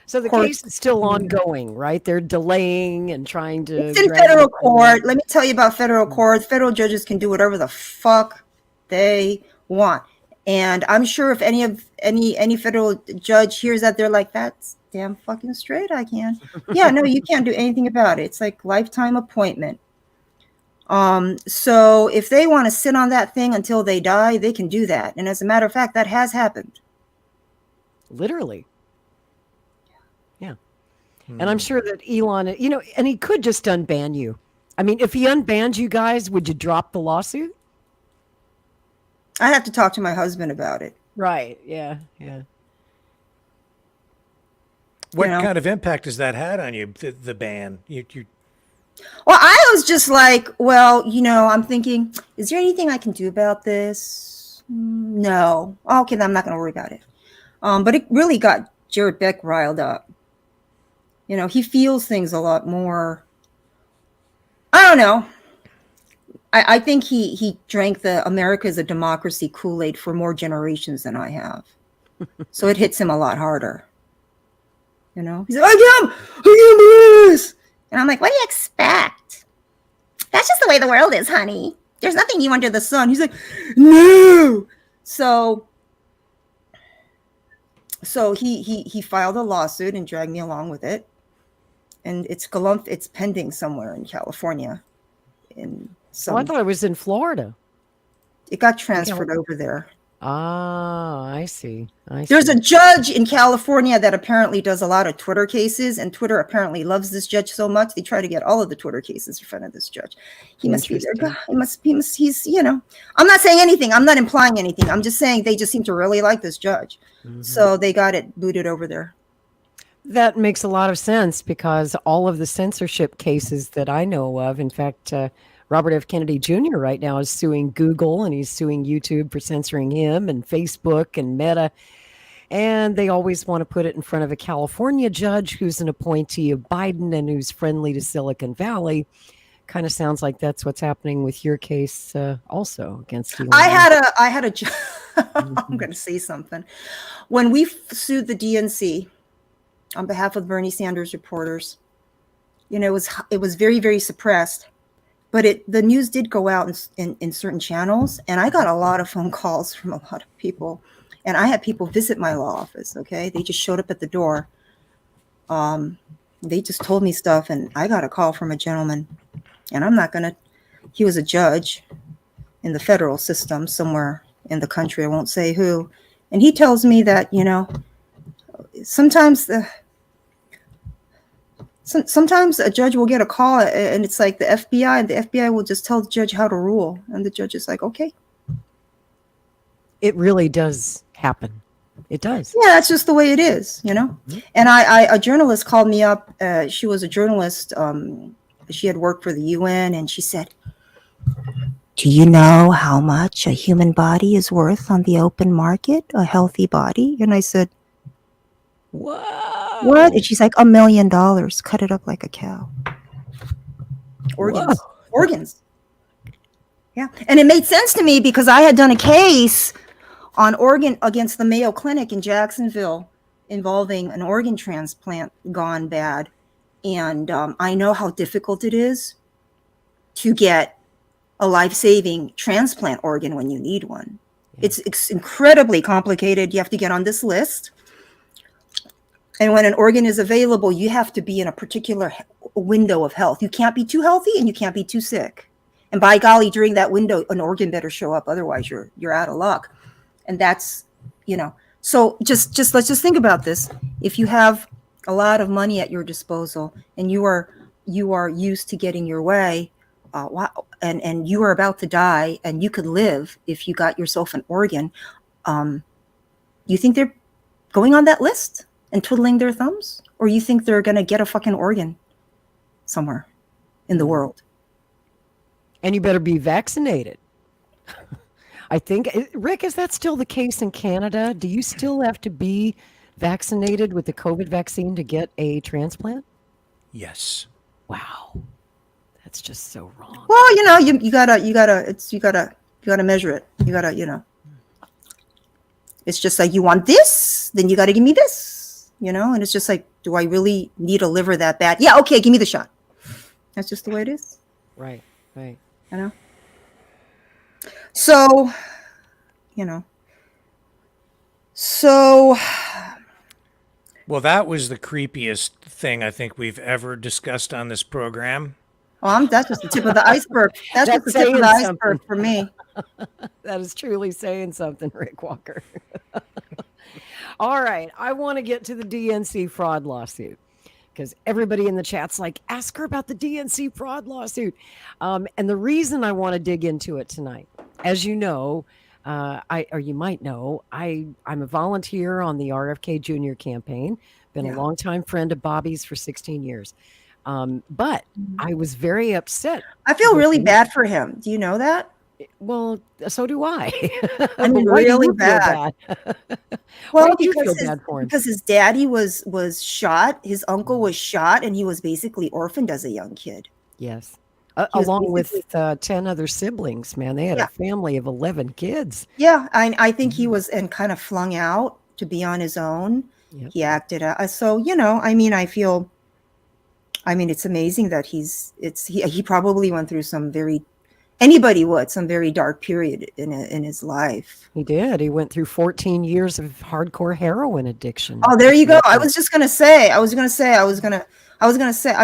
So the case is still ongoing, right? They're delaying and trying to. It's in federal court. Let me tell you about federal court. Federal judges can do whatever the fuck they want. And I'm sure if any federal judge hears that, they're like, that's damn fucking straight. I can. Yeah, no, you can't do anything about it. It's like lifetime appointment. So if they want to sit on that thing until they die, they can do that. And as a matter of fact, that has happened. Literally. Yeah. And I'm sure that Elon, and he could just unban you. I mean, if he unbanned you guys, would you drop the lawsuit? I have to talk to my husband about it. Right. Yeah. Yeah. What kind of impact has that had on you, the ban? Well, I was just like, well, I'm thinking, is there anything I can do about this? No. Okay, then I'm not going to worry about it. But it really got Jared Beck riled up. He feels things a lot more. I don't know. I think he drank the America is a democracy Kool-Aid for more generations than I have. So it hits him a lot harder. He's like, I can't believe this. And I'm like, what do you expect? That's just the way the world is, honey. There's nothing new under the sun. He's like, no. So he filed a lawsuit and dragged me along with it. And it's pending somewhere in California. I thought it was in Florida. It got transferred over there. Ah, I see. There's a judge in California that apparently does a lot of Twitter cases, and Twitter apparently loves this judge so much they try to get all of the Twitter cases in front of this judge. He must be there. He's I'm not saying anything. I'm not implying anything. I'm just saying they just seem to really like this judge. Mm-hmm. So they got it booted over there. That makes a lot of sense because all of the censorship cases that I know of, in fact, Robert F. Kennedy Jr. right now is suing Google and he's suing YouTube for censoring him and Facebook and Meta. And they always want to put it in front of a California judge who's an appointee of Biden and who's friendly to Silicon Valley. Kind of sounds like that's what's happening with your case also against Elon. I had a I'm going to say something. When we sued the DNC on behalf of Bernie Sanders reporters, it was very, very suppressed. But the news did go out in certain channels, and I got a lot of phone calls from a lot of people. And I had people visit my law office, okay? They just showed up at the door. They just told me stuff, and I got a call from a gentleman. And he was a judge in the federal system somewhere in the country. I won't say who. And he tells me that, sometimes Sometimes a judge will get a call and it's like the FBI, and the FBI will just tell the judge how to rule, and the judge is like, okay. It really does happen. It does. Yeah, that's just the way it is, you know. Mm-hmm. And a journalist called me up. She was a journalist. She had worked for the UN, and she said, "Do you know how much a human body is worth on the open market? A healthy body?" And I said, "Whoa. What?" And she's like, $1 million. Cut it up like a cow. Organs. Whoa. Organs. Yeah. And it made sense to me because I had done a case on organ against the Mayo Clinic in Jacksonville involving an organ transplant gone bad. And I know how difficult it is to get a life-saving transplant organ when you need one. Yeah. It's incredibly complicated. You have to get on this list. And when an organ is available, you have to be in a particular window of health. You can't be too healthy and you can't be too sick. And by golly, during that window, an organ better show up. Otherwise, you're out of luck. And that's, you know, so just let's just think about this. If you have a lot of money at your disposal and you are used to getting your way, and you are about to die and you could live if you got yourself an organ, you think they're going on that list and twiddling their thumbs? Or you think they're going to get a fucking organ somewhere in the world? And you better be vaccinated. I think, Rick, is that still the case in Canada? Do you still have to be vaccinated with the COVID vaccine to get a transplant? Yes. Wow. That's just so wrong. Well, you know, you gotta measure it. You gotta, you know, it's just like, you want this, then you gotta give me this, you know, and it's just like, do I really need a liver that bad? Yeah. Okay. Give me the shot. That's just the way it is. Right. Right. You know? So, you know, well, that was the creepiest thing I think we've ever discussed on this program. Oh, that's just the tip of the iceberg. That's just the tip of the iceberg for me. That is truly saying something, Rick Walker. All right. I want to get to the DNC fraud lawsuit, because everybody in the chat's like, ask her about the DNC fraud lawsuit. And the reason I want to dig into it tonight, as you know, or you might know, I'm a volunteer on the RFK Jr. campaign, been a longtime friend of Bobby's for 16 years. But I was very upset. I feel really bad for him. Do you know that? Well, so do I. I mean, really bad. Well, because his daddy was shot, his uncle was shot, and he was basically orphaned as a young kid. Yes. Along with 10 other siblings, man. They had a family of 11 kids. Yeah, I think he was kind of flung out to be on his own. Yep. He acted out. So, you know, I mean, it's amazing that he probably went through some very dark period in his life. He did. He went through 14 years of hardcore heroin addiction. Oh, there you go. I was going to say, I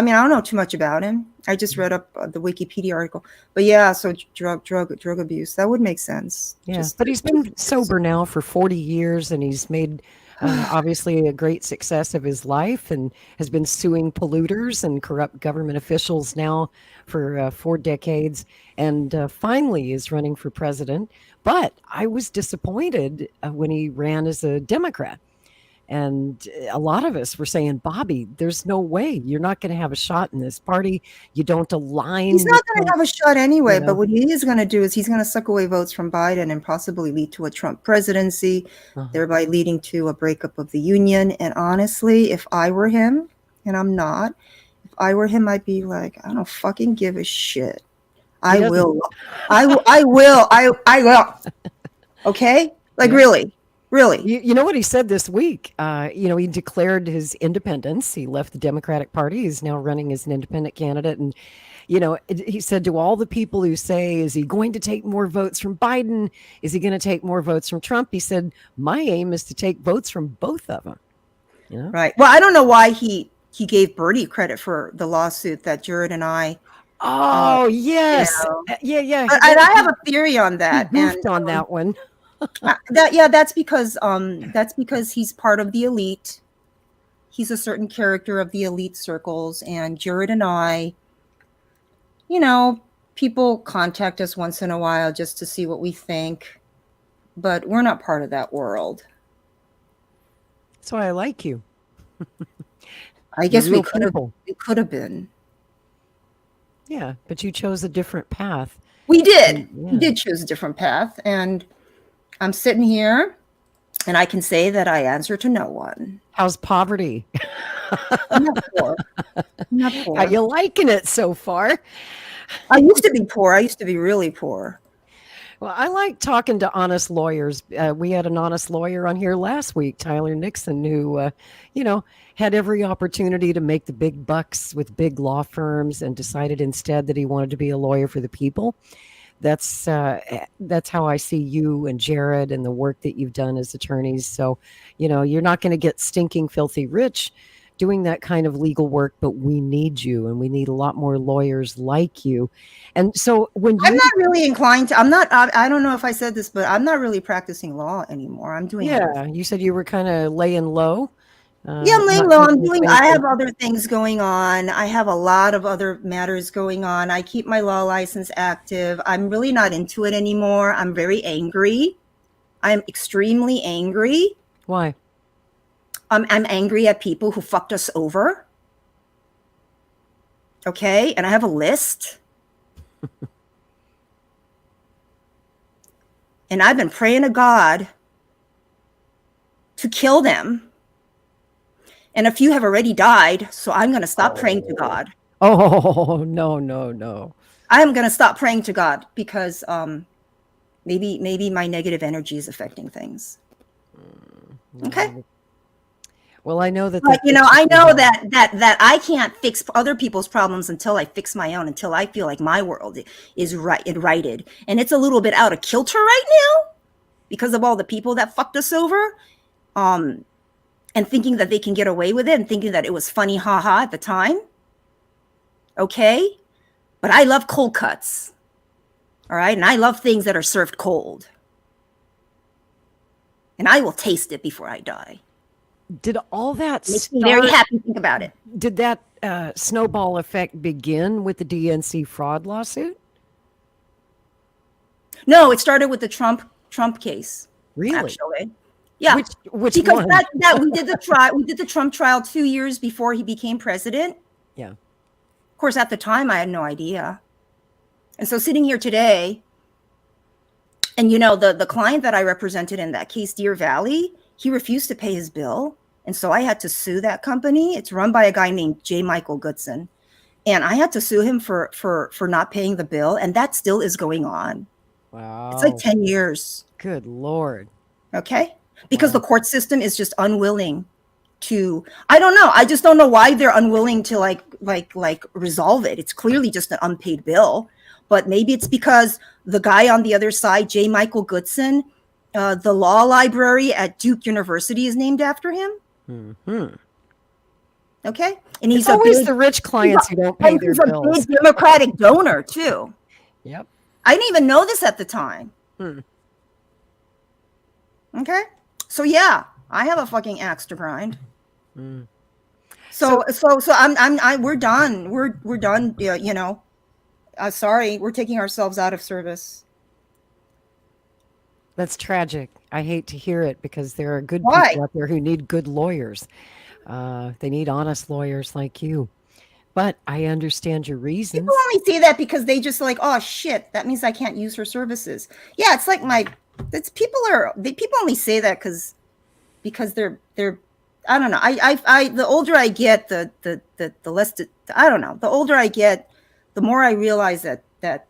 mean, I don't know too much about him. I just read up the Wikipedia article, but yeah, so drug abuse, that would make sense. Yeah. But he's been sober now for 40 years and he's made obviously a great success of his life and has been suing polluters and corrupt government officials now for 4 decades, and finally is running for president. But I was disappointed when he ran as a Democrat. And a lot of us were saying, Bobby, there's no way you're not going to have a shot in this party. You don't align. He's not going to have a shot anyway. You know? But what he is going to do is he's going to suck away votes from Biden and possibly lead to a Trump presidency, thereby leading to a breakup of the union. And honestly, if I were him, and I'm not, if I were him, I'd be like, I don't fucking give a shit. I will. Okay? Like, really. Really? You know what he said this week? He declared his independence. He left the Democratic Party. He's now running as an independent candidate. And, he said to all the people who say, is he going to take more votes from Biden? Is he going to take more votes from Trump? He said, my aim is to take votes from both of them. You know? Right. Well, I don't know why he gave Bernie credit for the lawsuit that Jared and I. Oh, yes. Yeah. And I have a theory on that. He goofed on that one. That's because he's part of the elite. he's a certain character of the elite circles, and Jared and I, you know, people contact us once in a while just to see what we think, but we're not part of that world. That's why I like you. I guess You're we real could have been. Yeah, but you chose a different path. We did. Yeah. We did choose a different path, and I'm sitting here, and I can say that I answer to no one. How's poverty? I'm not poor. I'm not poor. How you liking it so far? I used to be poor. I used to be really poor. Well, I like talking to honest lawyers. We had an honest lawyer on here last week, Tyler Nixon, who, had every opportunity to make the big bucks with big law firms and decided instead that he wanted to be a lawyer for the people. That's how I see you and Jared and the work that you've done as attorneys. So, you're not going to get stinking filthy rich doing that kind of legal work, but we need you, and we need a lot more lawyers like you. And so I'm not really inclined to, I don't know if I said this, but I'm not really practicing law anymore. I'm doing. Yeah. You said you were kind of laying low. Yeah, I'm laying low. I have other things going on. I have a lot of other matters going on. I keep my law license active. I'm really not into it anymore. I'm very angry. I'm extremely angry. Why? I'm angry at people who fucked us over. Okay, and I have a list. And I've been praying to God to kill them. And a few have already died, so I'm going to stop praying to God. Oh, no. I am going to stop praying to God because maybe my negative energy is affecting things. Okay? Well, I know that. But, I know that I can't fix other people's problems until I fix my own, until I feel like my world is righted. And it's a little bit out of kilter right now because of all the people that fucked us over. And thinking that they can get away with it and thinking that it was funny, haha, at the time. Okay? But I love cold cuts. All right? And I love things that are served cold. And I will taste it before I die. Did all that Makes me very happy to think about it. Did that snowball effect begin with the DNC fraud lawsuit? No, it started with the Trump case. Really? Actually. Yeah, which because one? that we did the trial. We did the Trump trial 2 years before he became president. Yeah. Of course, at the time, I had no idea. And so sitting here today, and the client that I represented in that case, Deer Valley, he refused to pay his bill, and so I had to sue that company. It's run by a guy named J. Michael Goodson, and I had to sue him for not paying the bill, and that still is going on. Wow. It's like 10 years. Good Lord. Okay. Because the court system is just unwilling to, I don't know. I just don't know why they're unwilling to like resolve it. It's clearly just an unpaid bill, but maybe it's because the guy on the other side, J. Michael Goodson, the law library at Duke University is named after him. Mm-hmm. Okay. And he's always the rich clients who don't pay their bills. He's a big Democratic donor too. Yep. I didn't even know this at the time. Okay. So yeah, I have a fucking axe to grind. So we're done. We're done. Sorry, we're taking ourselves out of service. That's tragic. I hate to hear it because there are good Why? people out there who need good lawyers. They need honest lawyers like you. But I understand your reasons. People only say that because they just like, oh shit, that means I can't use her services. Yeah, it's like people only say that because they're I don't know. I the older I get, the less I don't know. The older I get, the more I realize that the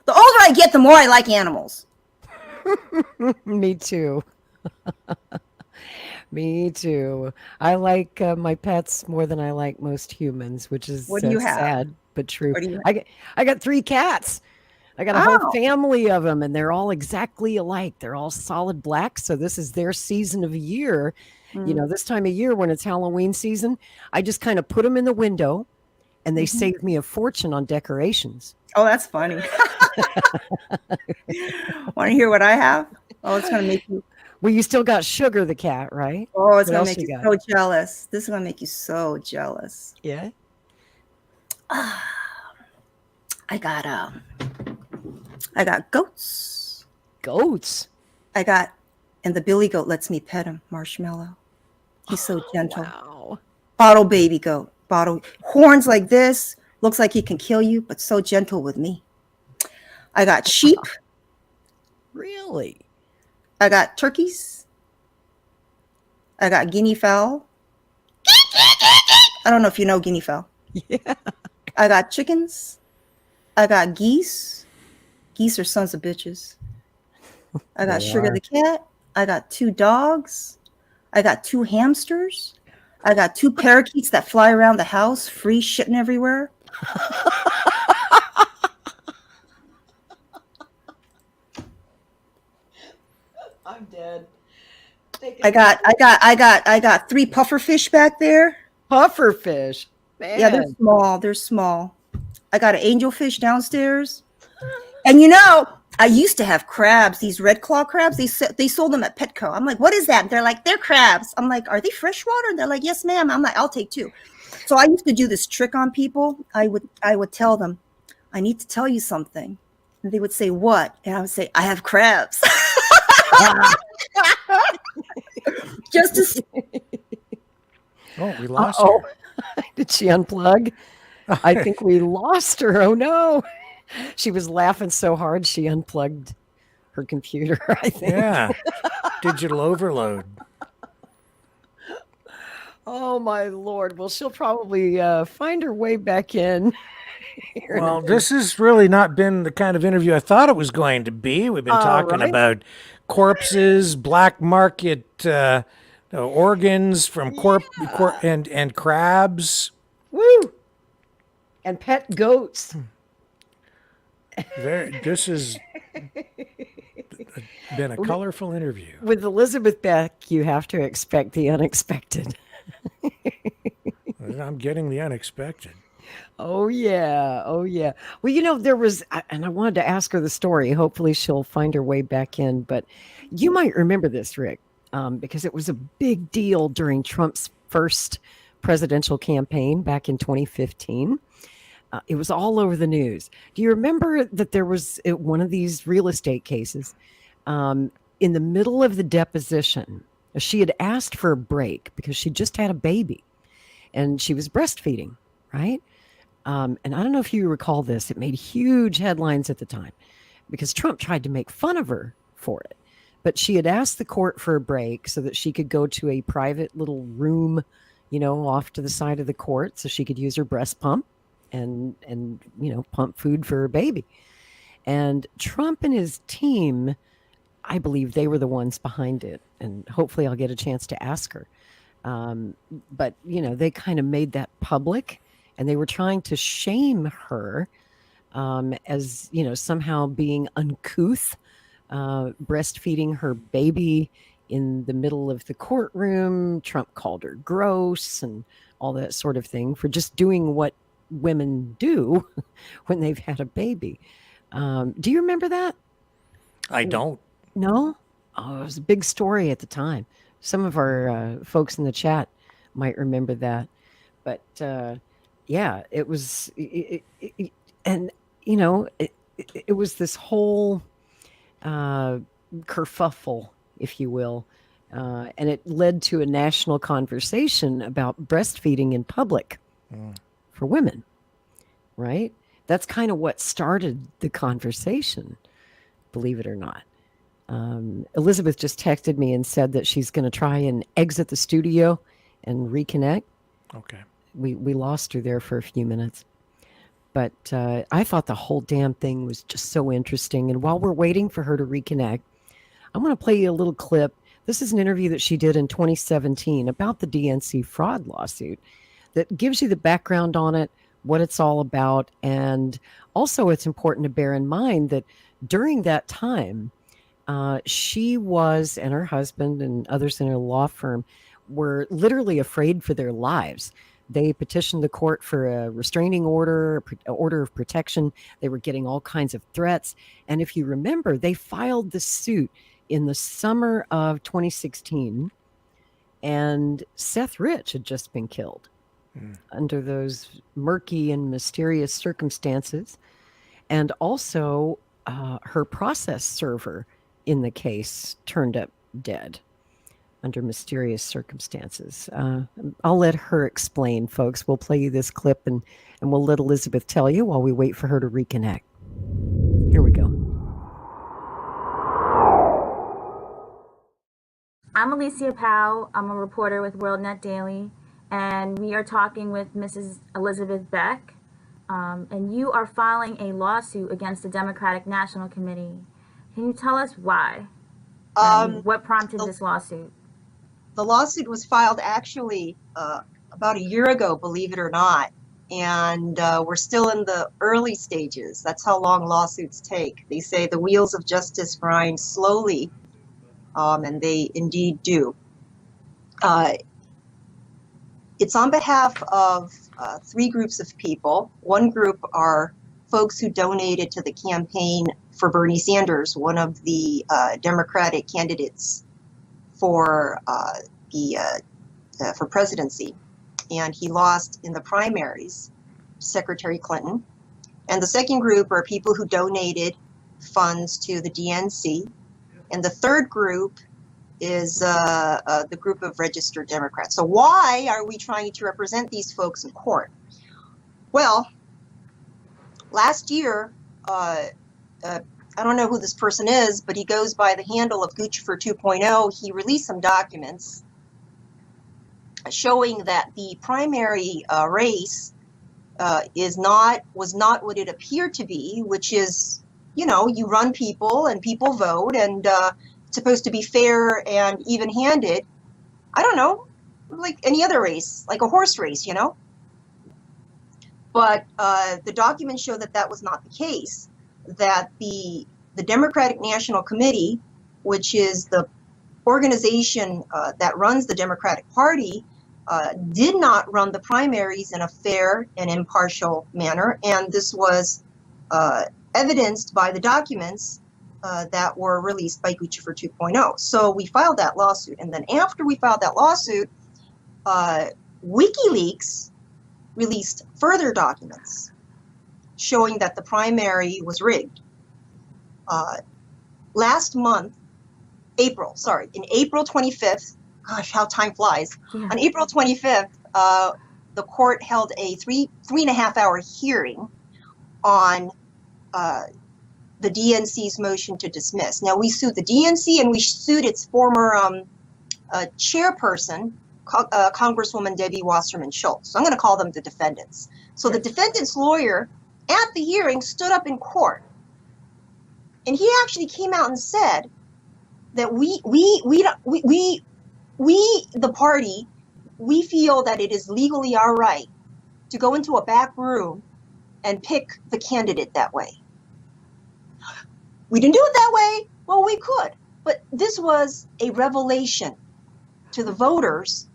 older I get, the more I like animals. Me too. Me too. I like my pets more than I like most humans, which is What do you have? sad but true. What do you I got 3 cats. I got a whole family of them, and they're all exactly alike. They're all solid black. So this is their season of year. This time of year when it's Halloween season, I just kind of put them in the window, and they save me a fortune on decorations. Oh, that's funny. Want to hear what I have? Oh, it's going to make you. Well, you still got Sugar the cat, right? Oh, it's What gonna else make you got? so jealous. This is gonna make you so jealous. Yeah. I got goats. Goats. And the billy goat lets me pet him, Marshmallow. He's so gentle. Wow. Bottle baby goat. Bottle horns like this. Looks like he can kill you, but so gentle with me. I got sheep. Really? I got turkeys. I got guinea fowl. I don't know if you know guinea fowl. Yeah. I got chickens. I got geese. Geese are sons of bitches. I got Sugar the cat. I got 2 dogs. I got 2 hamsters. I got 2 parakeets that fly around the house, free shitting everywhere. I'm dead. I got 3 pufferfish back there. Pufferfish. Man. Yeah, they're small. They're small. I got an angelfish downstairs. And you know, I used to have crabs, these red claw crabs. They sold them at Petco. I'm like, what is that? They're like, they're crabs. I'm like, are they freshwater? And they're like, yes, ma'am. I'm like, I'll take 2. So I used to do this trick on people. I would tell them, I need to tell you something. And they would say, what? And I would say, I have crabs. Just to Oh, we lost her. Did she unplug? I think we lost her. Oh no. She was laughing so hard she unplugged her computer, I think. Yeah. Digital overload. Oh my Lord. Well, she'll probably find her way back in. Well, this has really not been the kind of interview I thought it was going to be. We've been talking about corpses, black market organs from and crabs. Woo! And pet goats. This has been a colorful interview. With Elizabeth Beck, you have to expect the unexpected. I'm getting the unexpected. Oh, yeah. Oh, yeah. Well, you know, there was, and I wanted to ask her the story. Hopefully she'll find her way back in. But you might remember this, Rick, because it was a big deal during Trump's first presidential campaign back in 2015. It was all over the news. Do you remember that there was one of these real estate cases in the middle of the deposition? She had asked for a break because she just had a baby and she was breastfeeding, right? And I don't know if you recall this. It made huge headlines at the time because Trump tried to make fun of her for it. But she had asked the court for a break so that she could go to a private little room, you know, off to the side of the court so she could use her breast pump and you know, pump food for her baby. And Trump and his team, I believe they were the ones behind it. And hopefully I'll get a chance to ask her. But, you know, they kind of made that public and they were trying to shame her as, you know, somehow being uncouth, breastfeeding her baby in the middle of the courtroom. Trump called her gross and all that sort of thing for just doing what women do when they've had a baby. Do you remember that? I don't. No? Oh, it was a big story at the time. Some of our folks in the chat might remember that. But yeah, it was, and you know, it was this whole kerfuffle, if you will. And it led to a national conversation about breastfeeding in public for women, right? That's kind of what started the conversation, believe it or not. Elizabeth just texted me and said that she's going to try and exit the studio and reconnect. Okay. We lost her there for a few minutes. But I thought the whole damn thing was just so interesting. And while we're waiting for her to reconnect, I'm going to play you a little clip. This is an interview that she did in 2017 about the DNC fraud lawsuit that gives you the background on it, what it's all about. And also it's important to bear in mind that during that time, she was, and her husband and others in her law firm were literally afraid for their lives. They petitioned the court for a restraining order, order of protection. They were getting all kinds of threats. And if you remember, they filed the suit in the summer of 2016, and Seth Rich had just been killed under those murky and mysterious circumstances. And also, her process server in the case turned up dead under mysterious circumstances. I'll let her explain, folks. We'll play you this clip, and we'll let Elizabeth tell you while we wait for her to reconnect. Here we go. I'm Alicia Powell. I'm a reporter with WorldNet Daily, and we are talking with Mrs. Elizabeth Beck. And you are filing a lawsuit against the Democratic National Committee. Can you tell us why? What prompted this lawsuit? The lawsuit was filed actually about a year ago, believe it or not. And we're still in the early stages. That's how long lawsuits take. They say the wheels of justice grind slowly, and they indeed do. It's on behalf of three groups of people. One group are folks who donated to the campaign for Bernie Sanders, one of the Democratic candidates for presidency, and he lost in the primaries, Secretary Clinton. And the second group are people who donated funds to the DNC, and the third group is the group of registered Democrats. So why are we trying to represent these folks in court? Well, last year, I don't know who this person is, but he goes by the handle of Guccifer 2.0. He released some documents showing that the primary race was not what it appeared to be, which is, you run people and people vote, and it's supposed to be fair and even-handed. I don't know, like any other race, like a horse race, But the documents show that that was not the case, that the Democratic National Committee, which is the organization that runs the Democratic Party, did not run the primaries in a fair and impartial manner, and this was evidenced by the documents that were released by Guccifer 2.0. So we filed that lawsuit, and then after we filed that lawsuit, WikiLeaks released further documents showing that the primary was rigged. Last month, in April 25th, gosh, how time flies. Yeah. On April 25th, the court held a three and a half hour hearing on the DNC's motion to dismiss. Now, we sued the DNC and we sued its former chairperson, Congresswoman Debbie Wasserman Schultz. So I'm going to call them the defendants. So the defendant's lawyer at the hearing stood up in court, and he actually came out and said that we the party, we feel that it is legally our right to go into a back room and pick the candidate that way. We didn't do it that way. Well, we could, but this was a revelation to the voters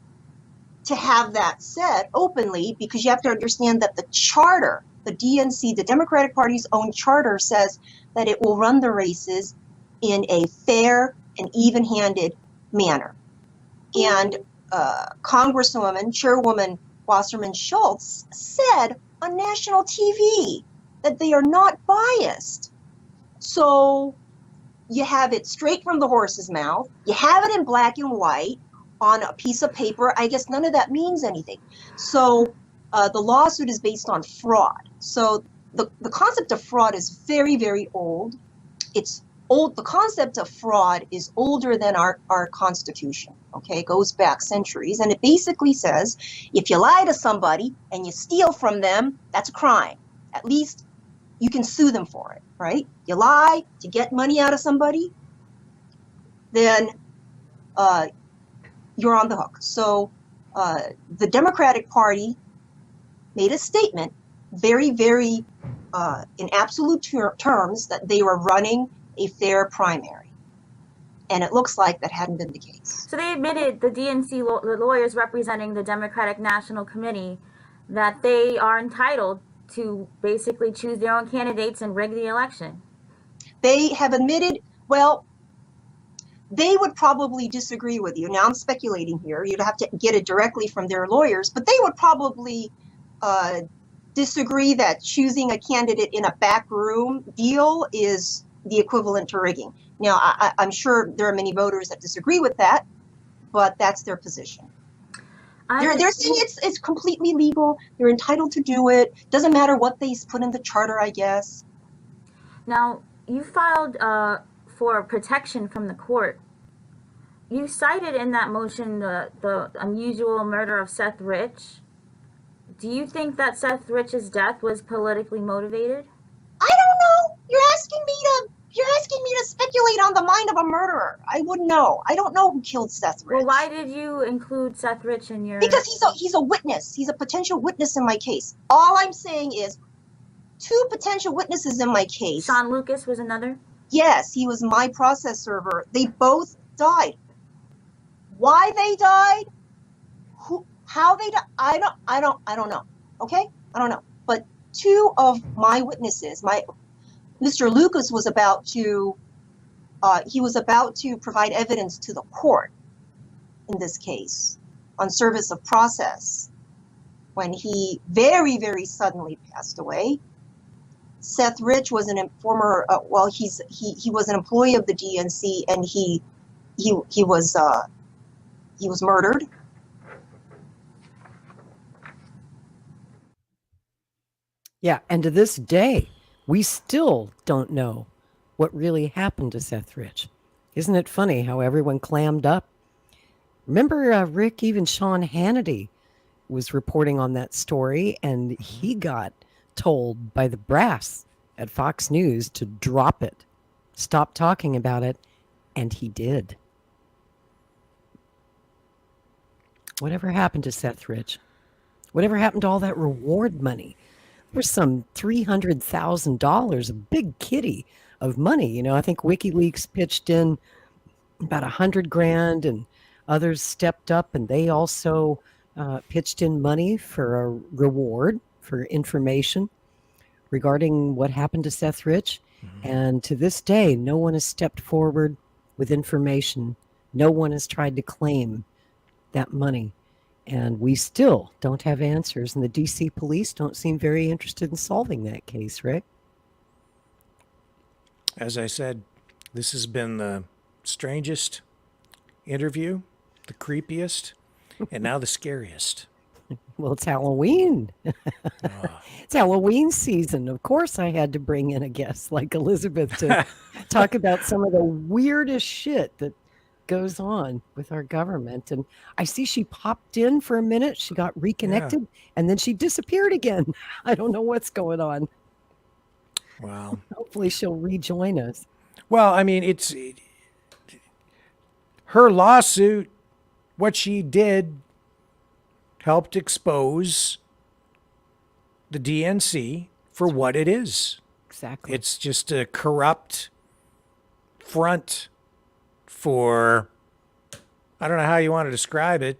to have that said openly, because you have to understand that the charter, the DNC, the Democratic Party's own charter, says that it will run the races in a fair and even-handed manner. And Congresswoman, Chairwoman Wasserman Schultz said on national TV that they are not biased. So you have it straight from the horse's mouth. You have it in black and white on a piece of paper. I guess none of that means anything. So the lawsuit is based on fraud. So the concept of fraud is very, very old. It's old. The concept of fraud is older than our Constitution. Okay, it goes back centuries, and it basically says if you lie to somebody and you steal from them, that's a crime. At least you can sue them for it, right? You lie to get money out of somebody, then you're on the hook. So the Democratic Party made a statement, very, very in absolute terms, that they were running a fair primary. And it looks like that hadn't been the case. So they admitted, the DNC, the lawyers representing the Democratic National Committee, that they are entitled to basically choose their own candidates and rig the election. They have admitted, well, they would probably disagree with you. Now I'm speculating here. You'd have to get it directly from their lawyers, but they would probably disagree that choosing a candidate in a backroom deal is the equivalent to rigging. Now, I'm sure there are many voters that disagree with that, but that's their position. They're saying it's completely legal. They're entitled to do it. Doesn't matter what they put in the charter, I guess. Now, you filed for protection from the court. You cited in that motion the unusual murder of Seth Rich. Do you think that Seth Rich's death was politically motivated? I don't know. You're asking me to speculate on the mind of a murderer. I wouldn't know. I don't know who killed Seth Rich. Well, why did you include Seth Rich in your... Because he's a witness. He's a potential witness in my case. All I'm saying is 2 potential witnesses in my case. Sean Lucas was another? Yes, he was my process server. They both died. Why they died? How they died? I don't know. Okay? I don't know. But 2 of my witnesses, Mr. Lucas was about to provide evidence to the court in this case on service of process when he very, very suddenly passed away. Seth Rich was he was an employee of the DNC, and he was murdered. Yeah, and to this day, we still don't know what really happened to Seth Rich. Isn't it funny how everyone clammed up? Remember, Rick, even Sean Hannity was reporting on that story, and he got told by the brass at Fox News to drop it, stop talking about it, and he did. Whatever happened to Seth Rich? Whatever happened to all that reward money? There's some $300,000, a big kitty of money. You know, I think WikiLeaks pitched in about $100,000, and others stepped up, and they also pitched in money for a reward for information regarding what happened to Seth Rich. Mm-hmm. And to this day, no one has stepped forward with information. No one has tried to claim that money. And we still don't have answers. And the DC police don't seem very interested in solving that case, Rick. As I said, this has been the strangest interview, the creepiest, and now the scariest. Well, it's Halloween. It's Halloween season. Of course, I had to bring in a guest like Elizabeth to talk about some of the weirdest shit that goes on with our government. And I see she popped in for a minute. She got reconnected, and then she disappeared again. I don't know what's going on. Wow. Hopefully she'll rejoin us. Well, I mean, her lawsuit, what she did helped expose the DNC for what it is. Exactly. It's just a corrupt front for, I don't know how you want to describe it,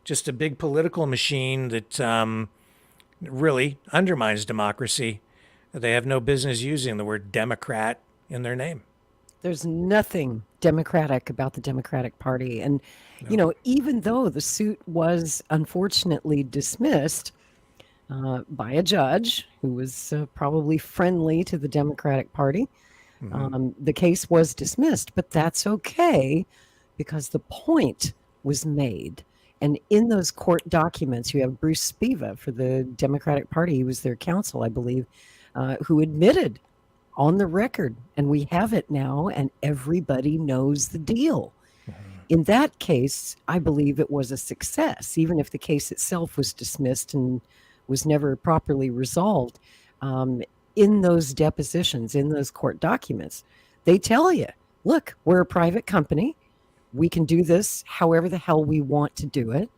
just a big political machine that really undermines democracy. They have no business using the word Democrat in their name. There's nothing democratic about the Democratic Party. And, you know, even though the suit was unfortunately dismissed by a judge who was probably friendly to the Democratic Party, the case was dismissed. But that's okay, because the point was made. And in those court documents, you have Bruce Spiva for the Democratic Party. He was their counsel, I believe, who admitted on the record, and we have it now, and everybody knows the deal. In that case, I believe it was a success, even if the case itself was dismissed and was never properly resolved. In those depositions, in those court documents, they tell you, look, we're a private company. We can do this however the hell we want to do it.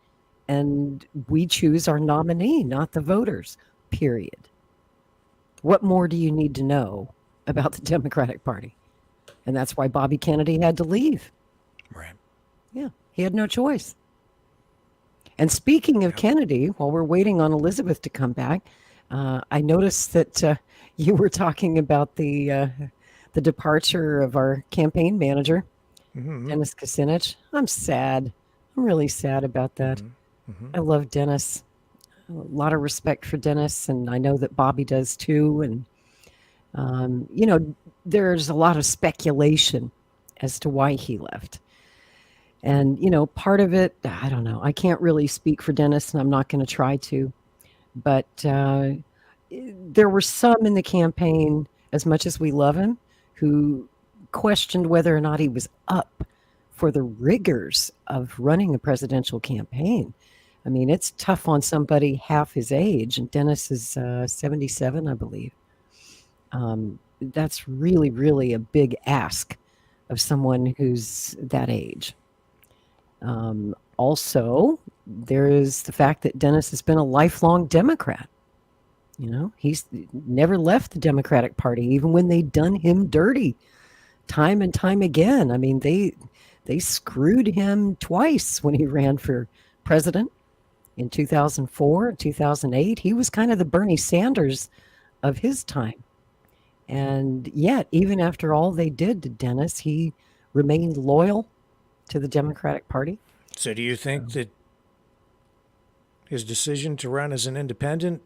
And we choose our nominee, not the voters, period. What more do you need to know about the Democratic Party? And that's why Bobby Kennedy had to leave. Right. Yeah, he had no choice. And speaking of Kennedy, while we're waiting on Elizabeth to come back, I noticed that you were talking about the departure of our campaign manager. Dennis Kucinich. I'm sad. I'm really sad about that. I love Dennis. A lot of respect for Dennis, and I know that Bobby does too. And, there's a lot of speculation as to why he left. And, part of it, I don't know. I can't really speak for Dennis, and I'm not going to try to. But there were some in the campaign, as much as we love him, who questioned whether or not he was up for the rigors of running a presidential campaign. I mean, it's tough on somebody half his age, and Dennis is 77, I believe. That's really, really a big ask of someone who's that age. Also, there is the fact that Dennis has been a lifelong Democrat. He's never left the Democratic Party, even when they done him dirty time and time again. I mean, they screwed him twice when he ran for president in 2004, 2008. He was kind of the Bernie Sanders of his time. And yet, even after all they did to Dennis, he remained loyal to the Democratic Party. So do you think that his decision to run as an independent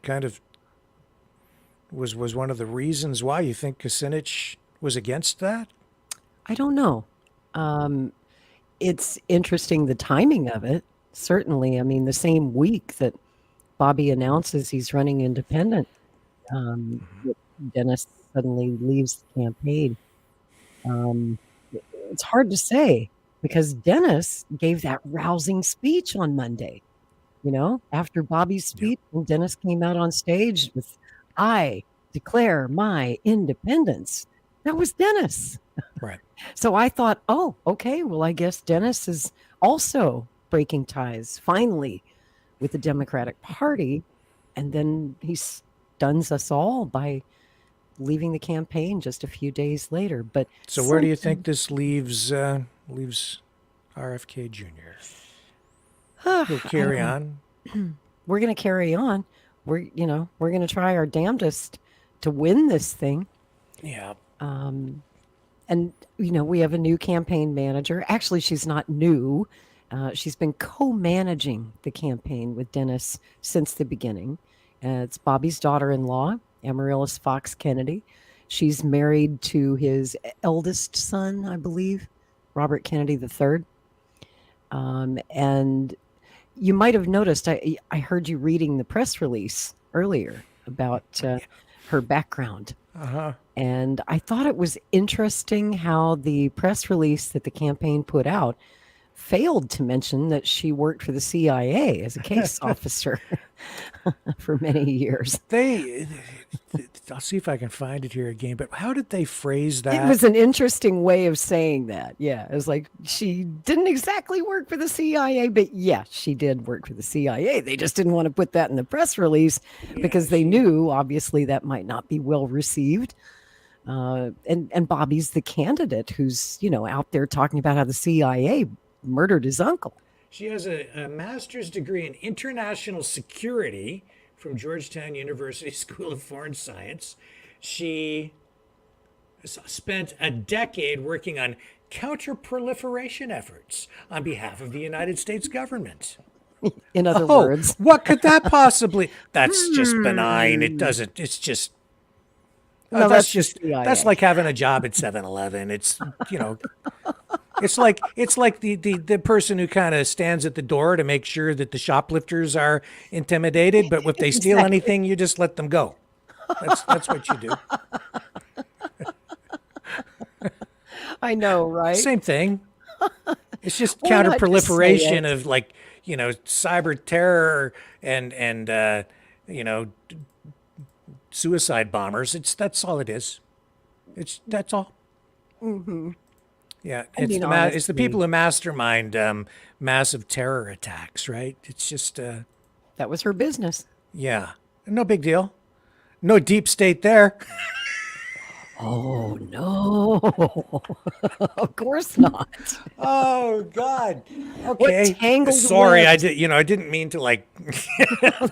kind of was one of the reasons why you think Kucinich was against that? I don't know. It's interesting, the timing of it. Certainly, I mean, the same week that Bobby announces he's running independent, Dennis suddenly leaves the campaign. It's hard to say, because Dennis gave that rousing speech on Monday. After Bobby's speech, and Dennis came out on stage with, "I declare my independence." That was Dennis. Right. So I thought, oh, okay, well, I guess Dennis is also breaking ties, finally, with the Democratic Party. And then he stuns us all by leaving the campaign just a few days later. But so where do you think this leaves RFK Jr.? We'll carry on. We're going to carry on. We're going to try our damnedest to win this thing. Yeah. And, we have a new campaign manager. Actually, she's not new. She's been co-managing the campaign with Dennis since the beginning. It's Bobby's daughter-in-law, Amaryllis Fox Kennedy. She's married to his eldest son, I believe, Robert Kennedy III. And you might have noticed, I heard you reading the press release earlier about her background. Uh-huh. And I thought it was interesting how the press release that the campaign put out failed to mention that she worked for the CIA as a case officer for many years. I'll see if I can find it here again, but how did they phrase that? It was an interesting way of saying that. Yeah, it was like she didn't exactly work for the CIA, but yeah, she did work for the CIA. They just didn't want to put that in the press release because they knew, obviously, that might not be well received. And Bobby's the candidate who's, out there talking about how the CIA murdered his uncle. She has a master's degree in international security from Georgetown University School of Foreign Science. She spent a decade working on counter-proliferation efforts on behalf of the United States government. In other words. What could that possibly... That's just benign. It's just... No, that's like having a job at 7-Eleven. It's, it's like the person who kind of stands at the door to make sure that the shoplifters are intimidated, but if they steal anything, you just let them go. That's what you do. I know, right? Same thing. It's just counter-proliferation of cyber terror and suicide bombers. That's all it is. That's all. Mm-hmm. Yeah, it's the people who mastermind massive terror attacks, right? It's just that was her business. Yeah, no big deal. No deep state there. Oh no! Of course not. Oh God. Okay. What tangled Sorry, webs. I didn't mean to like.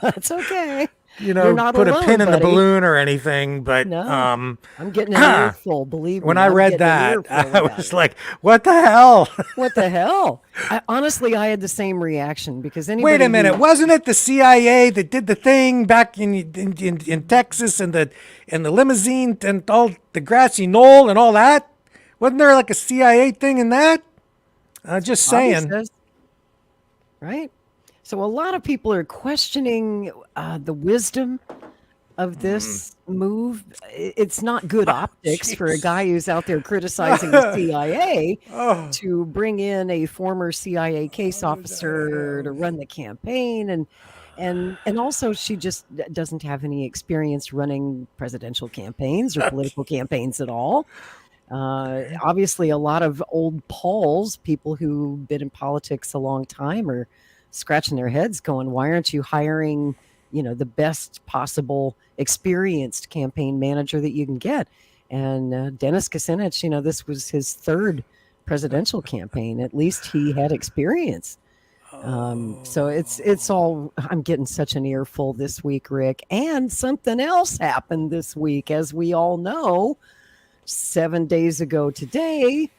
That's okay. You're not put alone, a pin in the buddy. balloon or anything, but No, I'm getting an earful, believe me. when I I'm read getting an that, earful I about was it. like, what the hell? What the hell? Honestly, I had the same reaction because anybody Wait a minute, who- wasn't it the CIA that did the thing back in Texas and the limousine and all the grassy knoll and all that? Wasn't there like a CIA thing in that? Just Bobby saying. says, right? So a lot of people are questioning the wisdom of this move. It's not good optics for a guy who's out there criticizing the CIA to bring in a former CIA case officer to run the campaign, and also she just doesn't have any experience running presidential campaigns or political campaigns at all. Obviously, a lot of old Pauls, people who've been in politics a long time, are scratching their heads going, why aren't you hiring, the best possible experienced campaign manager that you can get? And Dennis Kucinich, this was his third presidential campaign. At least he had experience. So it's all, I'm getting such an earful this week, Rick. And something else happened this week, as we all know. 7 days ago today,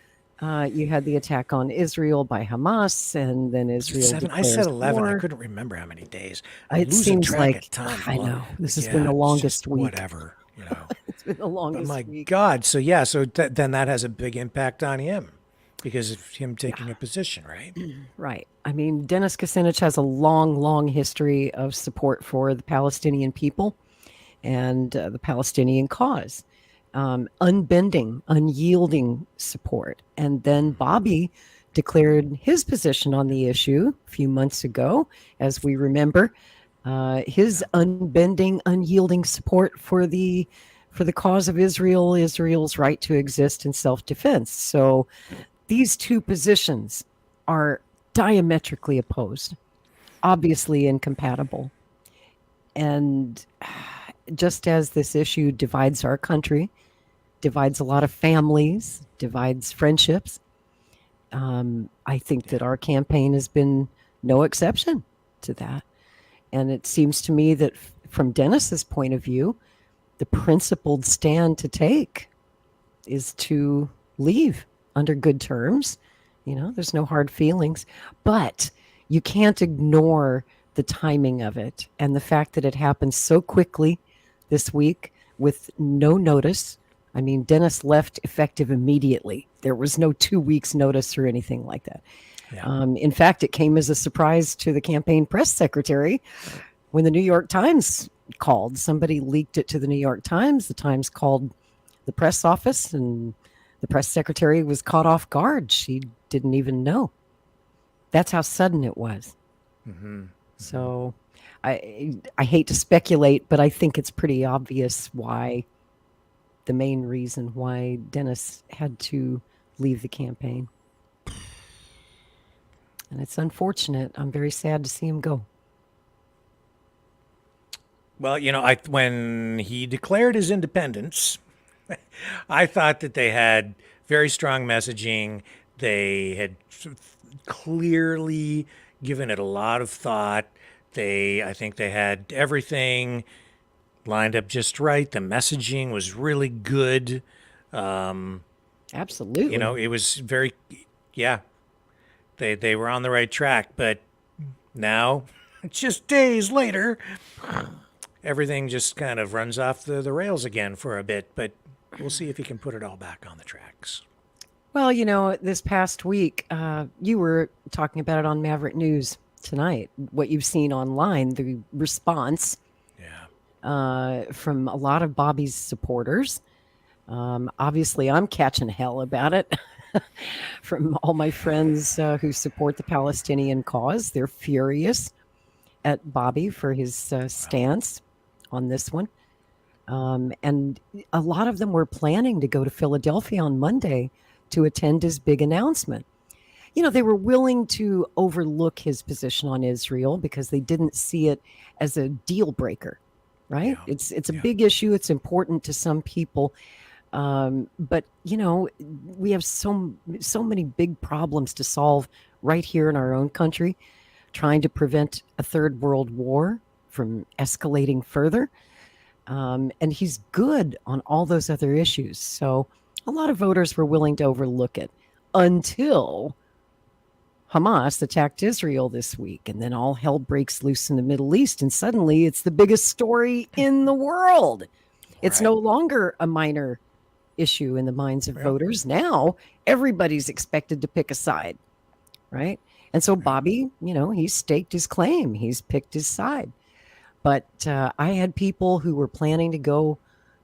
you had the attack on Israel by Hamas, and then Israel. 7. I said 11. I couldn't remember how many days. It seems like time. I know this has been the longest week. Whatever, It's been the longest. But my week. God! So then that has a big impact on him because of him taking a position, right? Right. I mean, Dennis Kucinich has a long, long history of support for the Palestinian people and the Palestinian cause. Unbending, unyielding support. And then Bobby declared his position on the issue a few months ago, as we remember, his unbending, unyielding support for the cause of Israel, Israel's right to exist in self-defense. So these two positions are diametrically opposed, obviously incompatible. And just as this issue divides our country, divides a lot of families, divides friendships, I think that our campaign has been no exception to that. And it seems to me that from Dennis's point of view, the principled stand to take is to leave under good terms. There's no hard feelings, but you can't ignore the timing of it and the fact that it happened so quickly this week with no notice. I mean, Dennis left effective immediately. There was no 2 weeks notice or anything like that. Yeah. In fact, it came as a surprise to the campaign press secretary when the New York Times called. Somebody leaked it to the New York Times. The Times called the press office, and the press secretary was caught off guard. She didn't even know. That's how sudden it was. Mm-hmm. So I hate to speculate, but I think it's pretty obvious why, the main reason why Dennis had to leave the campaign. And it's unfortunate. I'm very sad to see him go. Well, when he declared his independence, I thought that they had very strong messaging. They had clearly given it a lot of thought. I think they had everything lined up just right. The messaging was really good. Absolutely. It was very, they were on the right track. But now, just days later, everything just kind of runs off the rails again for a bit. But we'll see if he can put it all back on the tracks. Well, this past week, you were talking about it on Maverick News tonight, what you've seen online, the response from a lot of Bobby's supporters. Obviously, I'm catching hell about it from all my friends who support the Palestinian cause. They're furious at Bobby for his stance on this one. And a lot of them were planning to go to Philadelphia on Monday to attend his big announcement. They were willing to overlook his position on Israel because they didn't see it as a deal breaker, right? Yeah. It's a big issue. It's important to some people. But, we have so many big problems to solve right here in our own country, trying to prevent a third world war, from escalating further. And he's good on all those other issues. So a lot of voters were willing to overlook it until Hamas attacked Israel this week. And then all hell breaks loose in the Middle East. And suddenly it's the biggest story in the world. It's no longer a minor issue in the minds of voters. Now everybody's expected to pick a side, right? And so Bobby, he's staked his claim. He's picked his side. But I had people who were planning to go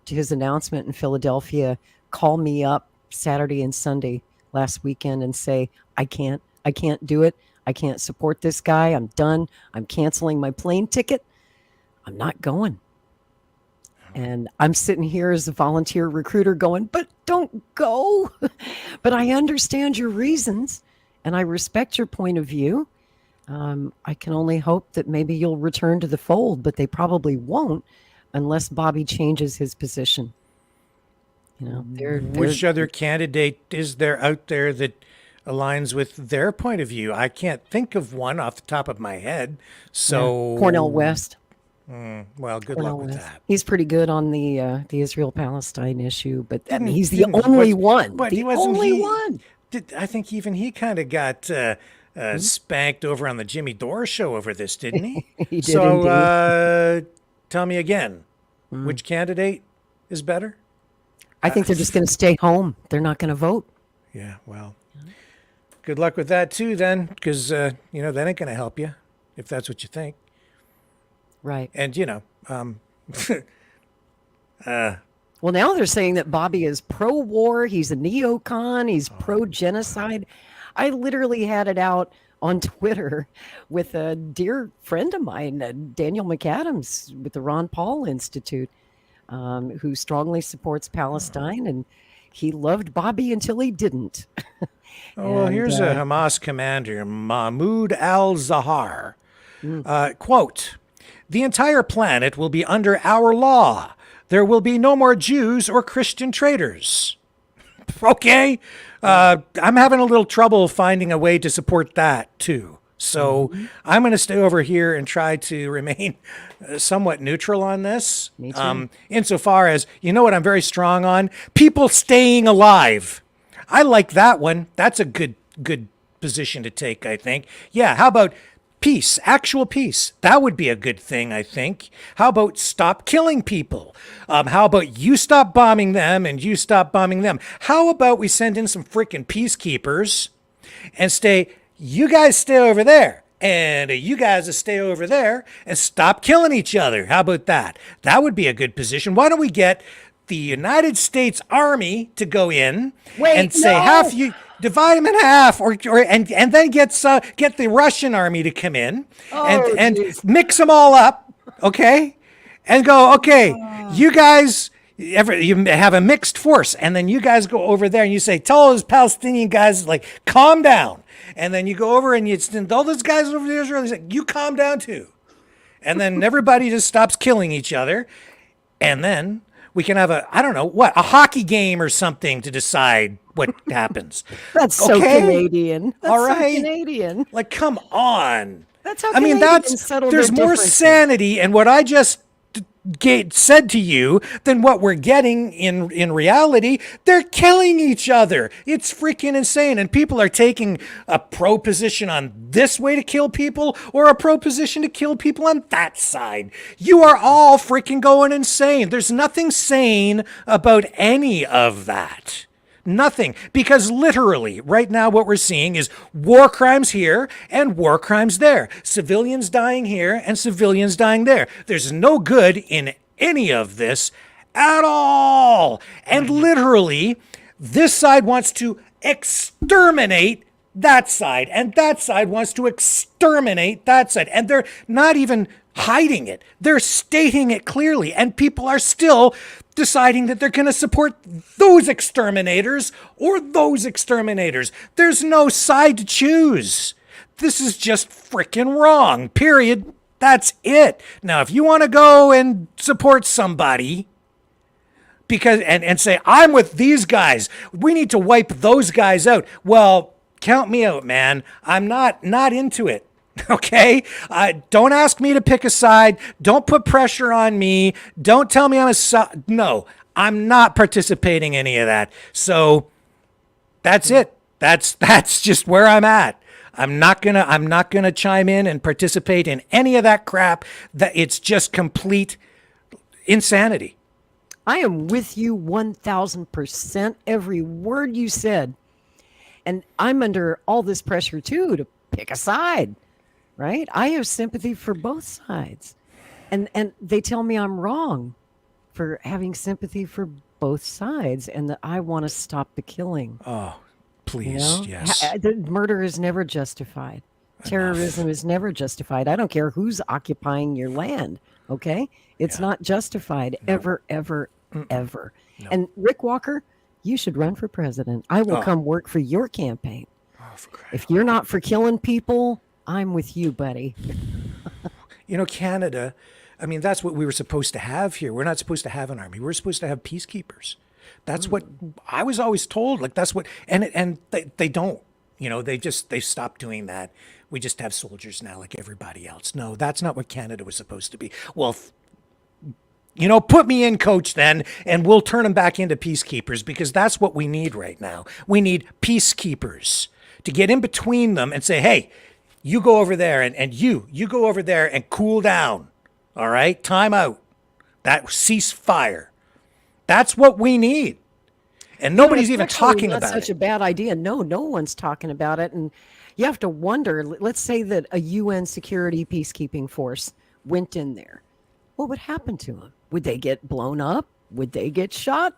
to his announcement in Philadelphia call me up Saturday and Sunday last weekend and say, I can't do it. I can't support this guy. I'm done. I'm canceling my plane ticket. I'm not going. And I'm sitting here as a volunteer recruiter going, but don't go. But I understand your reasons and I respect your point of view. I can only hope that maybe you'll return to the fold, but they probably won't unless Bobby changes his position. Which other candidate is there out there that aligns with their point of view? I can't think of one off the top of my head. So Cornel West. Well, good luck with that. He's pretty good on the Israel-Palestine issue, but he's the only one. But the only one. I think even he kind of got spanked over on the Jimmy Dore show over this, didn't he? He did. So tell me again, which candidate is better? I think they're just going to stay home. They're not going to vote. Yeah, well, good luck with that too then, because, that ain't going to help you if that's what you think. Right. And, well, now they're saying that Bobby is pro-war. He's a neocon. He's pro-genocide. I literally had it out on Twitter with a dear friend of mine, Daniel McAdams with the Ron Paul Institute, who strongly supports Palestine. And he loved Bobby until he didn't. Well, here's a Hamas commander, Mahmoud al-Zahar. Quote, "The entire planet will be under our law. There will be no more Jews or Christian traitors." Okay. I'm having a little trouble finding a way to support that too. So I'm going to stay over here and try to remain somewhat neutral on this. Me too. Insofar as, what I'm very strong on? People staying alive. I like that one. That's a good position to take, I think. Yeah, how about peace, actual peace? That would be a good thing, I think. How about stop killing people? How about you stop bombing them and you stop bombing them? How about we send in some freaking peacekeepers and you guys stay over there and you guys stay over there and stop killing each other? How about that? That would be a good position. Why don't we get the United States Army to go in and say half you... Divide them in half, and then get the Russian army to come in and mix them all up, okay? And go, okay, you guys, you have a mixed force, and then you guys go over there and you say, tell those Palestinian guys, calm down. And then you go over and all those guys over there, Israel, say, you calm down too. And then everybody just stops killing each other, and then we can have a hockey game or something to decide what happens. That's so Canadian. That's all right. So Canadian. Come on. That's how Canadians settle there's their more differences. sanity in what I just said to you than what we're getting in reality. They're killing each other. It's freaking insane. And people are taking a pro position on this way to kill people or a pro position to kill people on that side. You are all freaking going insane. There's nothing sane about any of that. Nothing. Because literally, right now what we're seeing is war crimes here and war crimes there. Civilians dying here and civilians dying there. There's no good in any of this at all. And literally, this side wants to exterminate that side, and that side wants to exterminate that side. And they're not even hiding it. They're stating it clearly, and people are still deciding that they're going to support those exterminators or those exterminators. There's no side to choose. This is just freaking wrong, period. That's it. Now, if you want to go and support somebody because and say, I'm with these guys, we need to wipe those guys out. Well, count me out, man. I'm not into it. Okay? Don't ask me to pick a side. Don't put pressure on me. Don't tell me no, I'm not participating in any of that. So that's it. That's just where I'm at. I'm not gonna chime in and participate in any of that crap. That it's just complete insanity. I am with you 1000%, every word you said. And I'm under all this pressure too to pick a side, right? I have sympathy for both sides. And they tell me I'm wrong for having sympathy for both sides and that I want to stop the killing. Oh, please, yes. The murder is never justified. Terrorism is never justified. I don't care who's occupying your land, okay? It's not justified ever, ever, ever. No. And Rick Walker, you should run for president. I will come work for your campaign. If you're not for killing people, I'm with you, buddy. Canada, I mean, that's what we were supposed to have here. We're not supposed to have an army. We're supposed to have peacekeepers. That's what I was always told. Like, that's what, and they don't, they stopped doing that. We just have soldiers now like everybody else. No, that's not what Canada was supposed to be. Well, put me in, coach, then, and we'll turn them back into peacekeepers, because that's what we need right now. We need peacekeepers to get in between them and say, hey, you go over there and you go over there and cool down. All right? Time out. That ceasefire. That's what we need. And nobody's even talking about it. That's such a bad idea. No one's talking about it. And you have to wonder, let's say that a UN security peacekeeping force went in there. What would happen to them? Would they get blown up? Would they get shot?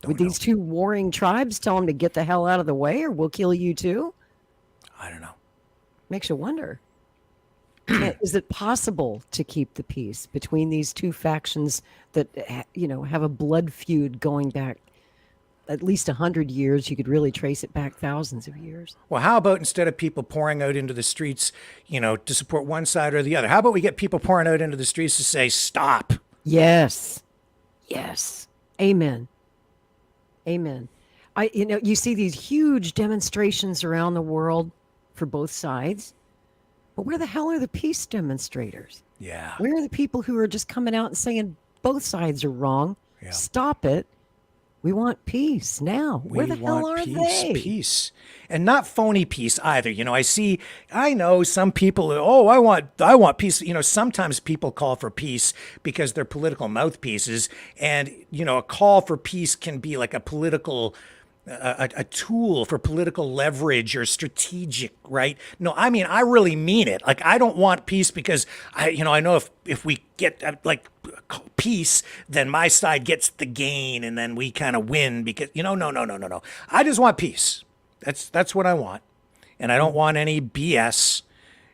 Would these two warring tribes tell them to get the hell out of the way, or we'll kill you too? I don't know. Makes you wonder. Is it possible to keep the peace between these two factions that, have a blood feud going back at least 100 years? You could really trace it back thousands of years. Well, how about instead of people pouring out into the streets, to support one side or the other, how about we get people pouring out into the streets to say, stop? Yes. Amen. You see these huge demonstrations around the world for both sides. But where the hell are the peace demonstrators? Yeah. Where are the people who are just coming out and saying both sides are wrong? Yeah. Stop it. We want peace now. Where the hell are they? Peace. And not phony peace either. I know some people, I want peace. Sometimes people call for peace because they're political mouthpieces. And, a call for peace can be like a political a tool for political leverage or strategic, right? No, I mean, I really mean it. Like, I don't want peace because I know if we get peace, then my side gets the gain and then we kind of win because, no. I just want peace. That's what I want. And I don't want any BS.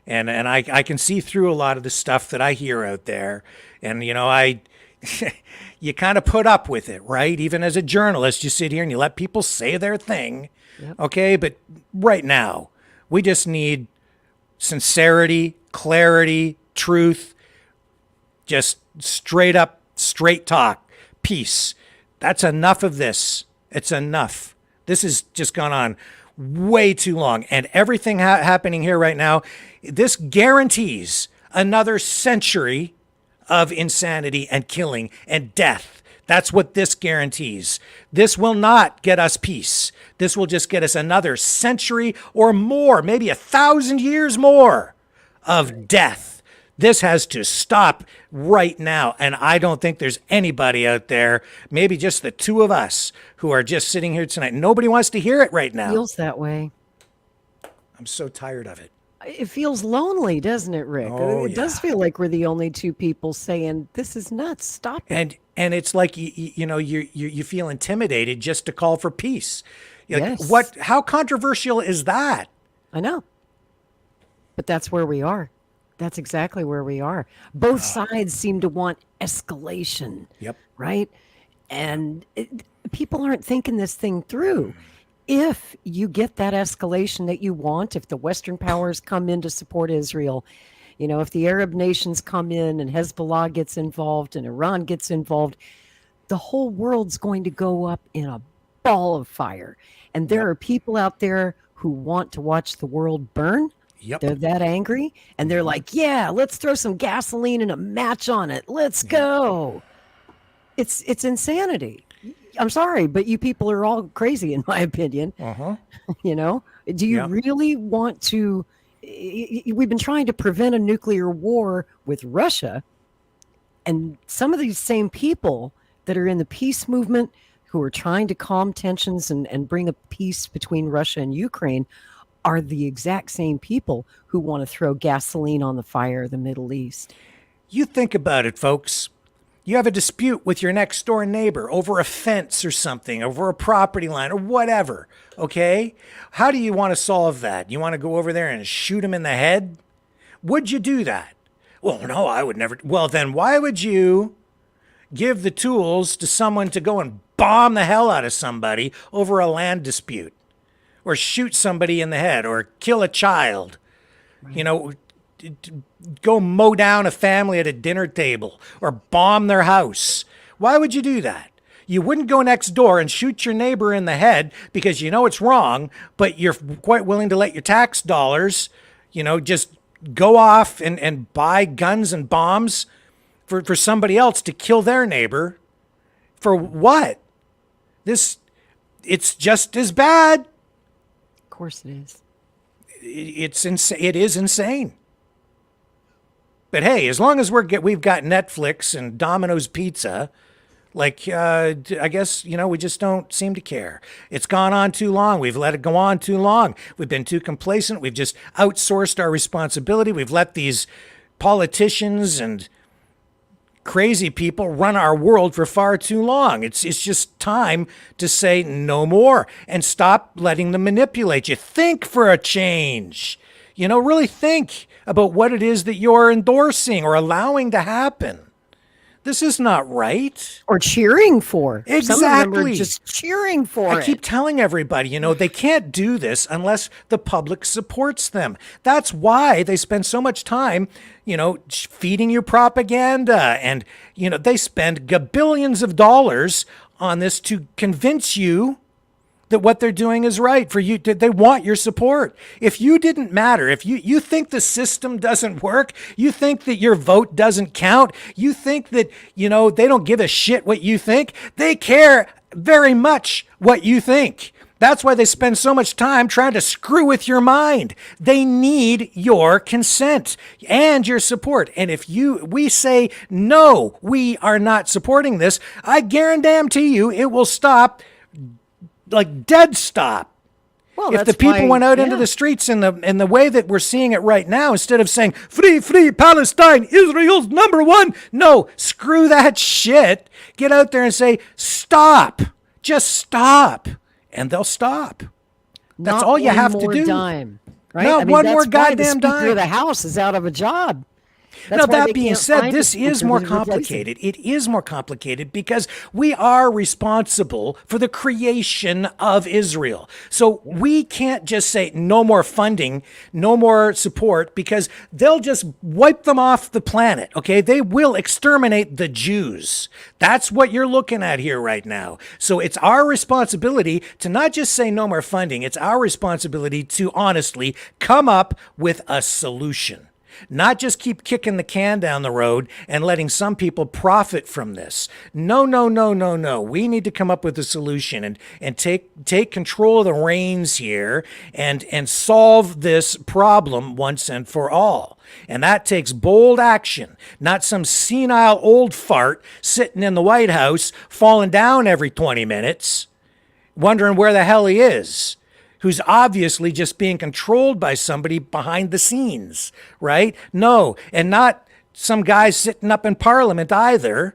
And I can see through a lot of the stuff that I hear out there. And, you kind of put up with it, right? Even as a journalist, you sit here and you let people say their thing. Yep. Okay. But right now, we just need sincerity, clarity, truth, just straight up, straight talk, peace. That's enough of this. It's enough. This has just gone on way too long. And everything happening here right now, this guarantees another century of insanity and killing and death. That's what this guarantees. This will not get us peace. This will just get us another century or more, maybe 1,000 years more of death. This has to stop right now. And I don't think there's anybody out there, maybe just the two of us, who are just sitting here tonight. Nobody wants to hear it right now. It feels that way. I'm so tired of it. It feels lonely, doesn't it, Rick? It does feel like we're the only two people saying, this is nuts, stop it. And it's like, you feel intimidated just to call for peace. Yes. How controversial is that? I know. But that's where we are. That's exactly where we are. Both sides seem to want escalation. Yep. Right? And people aren't thinking this thing through. If you get that escalation that you want, if the Western powers come in to support Israel, if the Arab nations come in and Hezbollah gets involved and Iran gets involved, the whole world's going to go up in a ball of fire. And there are people out there who want to watch the world burn. Yep. They're that angry, and they're like, yeah, let's throw some gasoline and a match on it. Let's go. It's insanity. I'm sorry, but you people are all crazy, in my opinion. You know, do you really want to? We've been trying to prevent a nuclear war with Russia, and some of these same people that are in the peace movement who are trying to calm tensions and bring a peace between Russia and Ukraine are the exact same people who want to throw gasoline on the fire of the Middle East. You think about it, folks. You have a dispute with your next door neighbor over a fence or something, over a property line or whatever, okay? How do you want to solve that? You want to go over there and shoot him in the head? Would you do that? Well, no, I would never. Well, then why would you give the tools to someone to go and bomb the hell out of somebody over a land dispute? Or shoot somebody in the head, or kill a child, you know, go mow down a family at a dinner table, or bomb their house. Why would you do that? You wouldn't go next door and shoot your neighbor in the head because you know it's wrong, but you're quite willing to let your tax dollars, you know, just go off and buy guns and bombs for somebody else to kill their neighbor. For what? It's just as bad. Of course it is. It is insane. But hey, as long as we've got Netflix and Domino's Pizza, like I guess, you know, we just don't seem to care. It's gone on too long. We've let it go on too long. We've been too complacent. We've just outsourced our responsibility. We've let these politicians and crazy people run our world for far too long. It's just time to say no more and stop letting them manipulate you. Think for a change. You know, really think about what it is that you're endorsing or allowing to happen. This is not right. Or cheering for. Exactly. Some of them are just cheering for I keep telling everybody, you know, they can't do this unless the public supports them. That's why they spend so much time, you know, feeding you propaganda. And, you know, they spend gabillions of dollars on this to convince you that what they're doing is right for you. They want your support. If you didn't matter, if you think the system doesn't work, you think that your vote doesn't count, you think that, you know, they don't give a shit what you think, they care very much what you think. That's why they spend so much time trying to screw with your mind. They need your consent and your support. And if we say, no, we are not supporting this, I guarantee you it will stop, like dead stop. Well, if the people went out into the streets in the way that we're seeing it right now, instead of saying, free, free Palestine, Israel's number one. No, screw that shit. Get out there and say, stop. Just stop. And they'll stop. That's Not all you have to one do. more dime, right? No, I mean, one that's more why goddamn the Speaker dime. of the House is out of a job. Now, why that they being can't said, find a this speaker is more to replace him. complicated. It is more complicated because we are responsible for the creation of Israel. So we can't just say no more funding, no more support, because they'll just wipe them off the planet, okay? They will exterminate the Jews. That's what you're looking at here right now. So it's our responsibility to not just say no more funding. It's our responsibility to honestly come up with a solution. Not just keep kicking the can down the road and letting some people profit from this. No, no, no, no, no. We need to come up with a solution and take control of the reins here and solve this problem once and for all. And that takes bold action, not some senile old fart sitting in the White House falling down every 20 minutes, wondering where the hell he is, who's obviously just being controlled by somebody behind the scenes, right? No, and not some guy sitting up in Parliament either,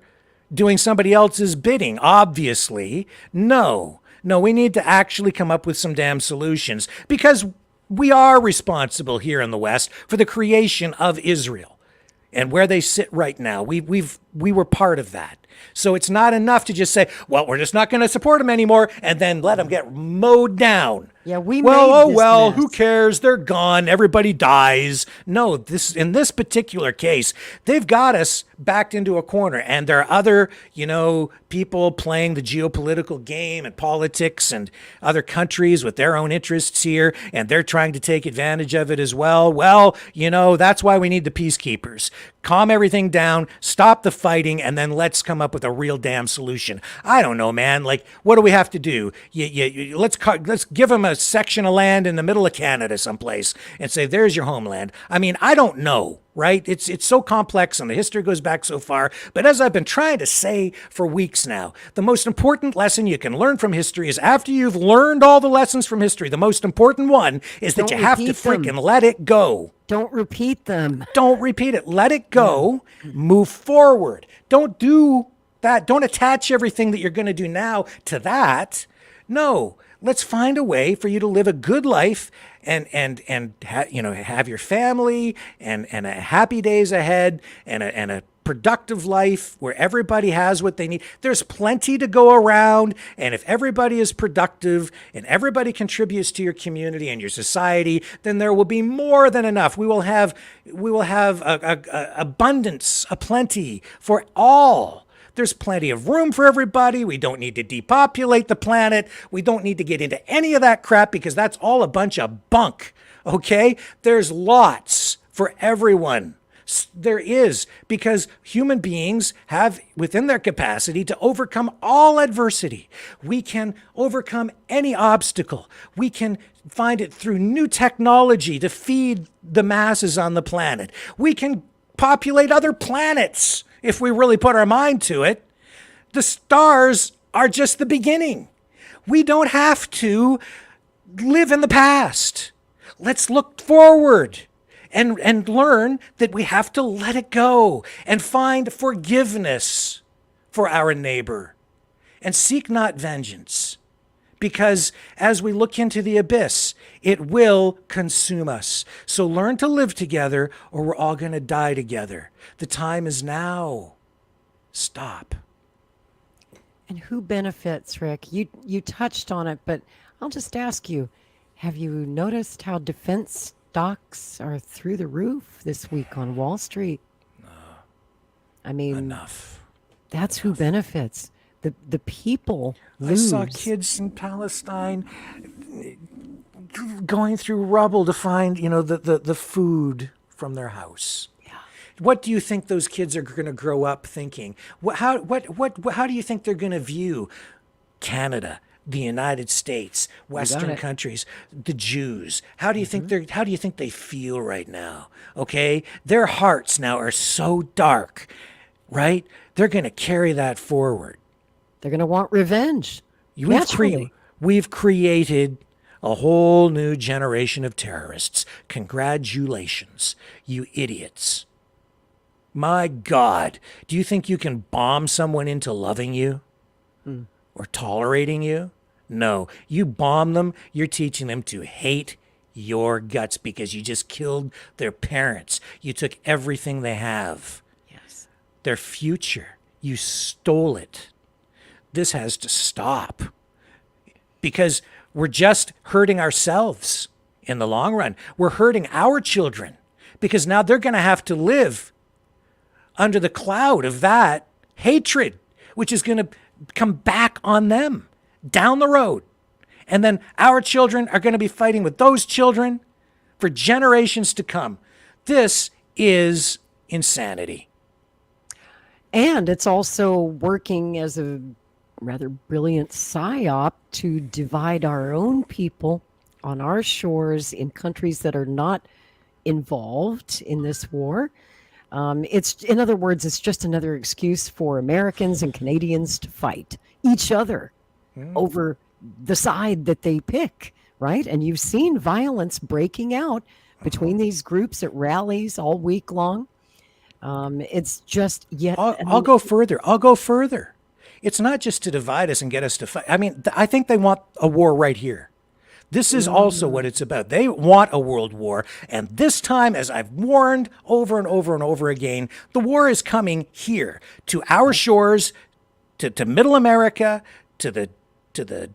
doing somebody else's bidding, obviously. No, we need to actually come up with some damn solutions because we are responsible here in the West for the creation of Israel and where they sit right now. We've we were part of that. So it's not enough to just say, well, we're just not going to support them anymore and then let them get mowed down. Yeah, we well, made oh this well, mess. who cares? They're gone. Everybody dies. No, in this particular case, they've got us backed into a corner, and there are other, people playing the geopolitical game and politics and other countries with their own interests here, and they're trying to take advantage of it as well. Well, that's why we need the peacekeepers. Calm everything down, stop the fighting, and then let's come up with a real damn solution. I don't know, man. Like, what do we have to do? Let's give them a section of land in the middle of Canada someplace and say, there's your homeland. I mean, I don't know, right? It's so complex and the history goes back so far. But as I've been trying to say for weeks now, the most important lesson you can learn from history is after you've learned all the lessons from history, the most important one is that you have to freaking let it go. Don't repeat them. Don't repeat it. Let it go. Move forward. Don't do that. Don't attach everything that you're going to do now to that. No. Let's find a way for you to live a good life and have your family and a happy days ahead and a productive life where everybody has what they need. There's plenty to go around, and if everybody is productive and everybody contributes to your community and your society, then there will be more than enough. We will have a abundance, a plenty for all. There's plenty of room for everybody. We don't need to depopulate the planet. We don't need to get into any of that crap because that's all a bunch of bunk, okay? There's lots for everyone. There is, because human beings have within their capacity to overcome all adversity. We can overcome any obstacle. We can find it through new technology to feed the masses on the planet. We can populate other planets if we really put our mind to it. The stars are just the beginning. We don't have to live in the past. Let's look forward and learn that we have to let it go and find forgiveness for our neighbor and seek not vengeance. Because as we look into the abyss, it will consume us. So learn to live together or we're all going to die together. The time is now. Stop. And who benefits, Rick? You touched on it, but I'll just ask you, have you noticed how defense stocks are through the roof this week on Wall Street? I mean, enough. That's who benefits. The people lose. I saw kids in Palestine going through rubble to find, the food from their house. Yeah. What do you think those kids are going to grow up thinking? How do you think they're going to view Canada, the United States, Western countries, the Jews? How do you think they feel right now? Okay? Their hearts now are so dark, right? They're going to carry that forward. They're going to want revenge. We've created a whole new generation of terrorists. Congratulations, you idiots. My God, do you think you can bomb someone into loving you or tolerating you? No, you bomb them, you're teaching them to hate your guts because you just killed their parents. You took everything they have. Yes. Their future. You stole it. This has to stop because we're just hurting ourselves in the long run. We're hurting our children because now they're going to have to live under the cloud of that hatred, which is going to come back on them down the road. And then our children are going to be fighting with those children for generations to come. This is insanity. And it's also working as a rather brilliant psyop to divide our own people on our shores in countries that are not involved in this war. In other words, it's just another excuse for Americans and Canadians to fight each other over the side that they pick, right? And you've seen violence breaking out between these groups at rallies all week long. It's just yet. I'll go further. It's not just to divide us and get us to fight. I mean, I think they want a war right here. This is also what it's about. They want a world war. And this time, as I've warned over and over and over again, the war is coming here to our shores, to Middle America, to the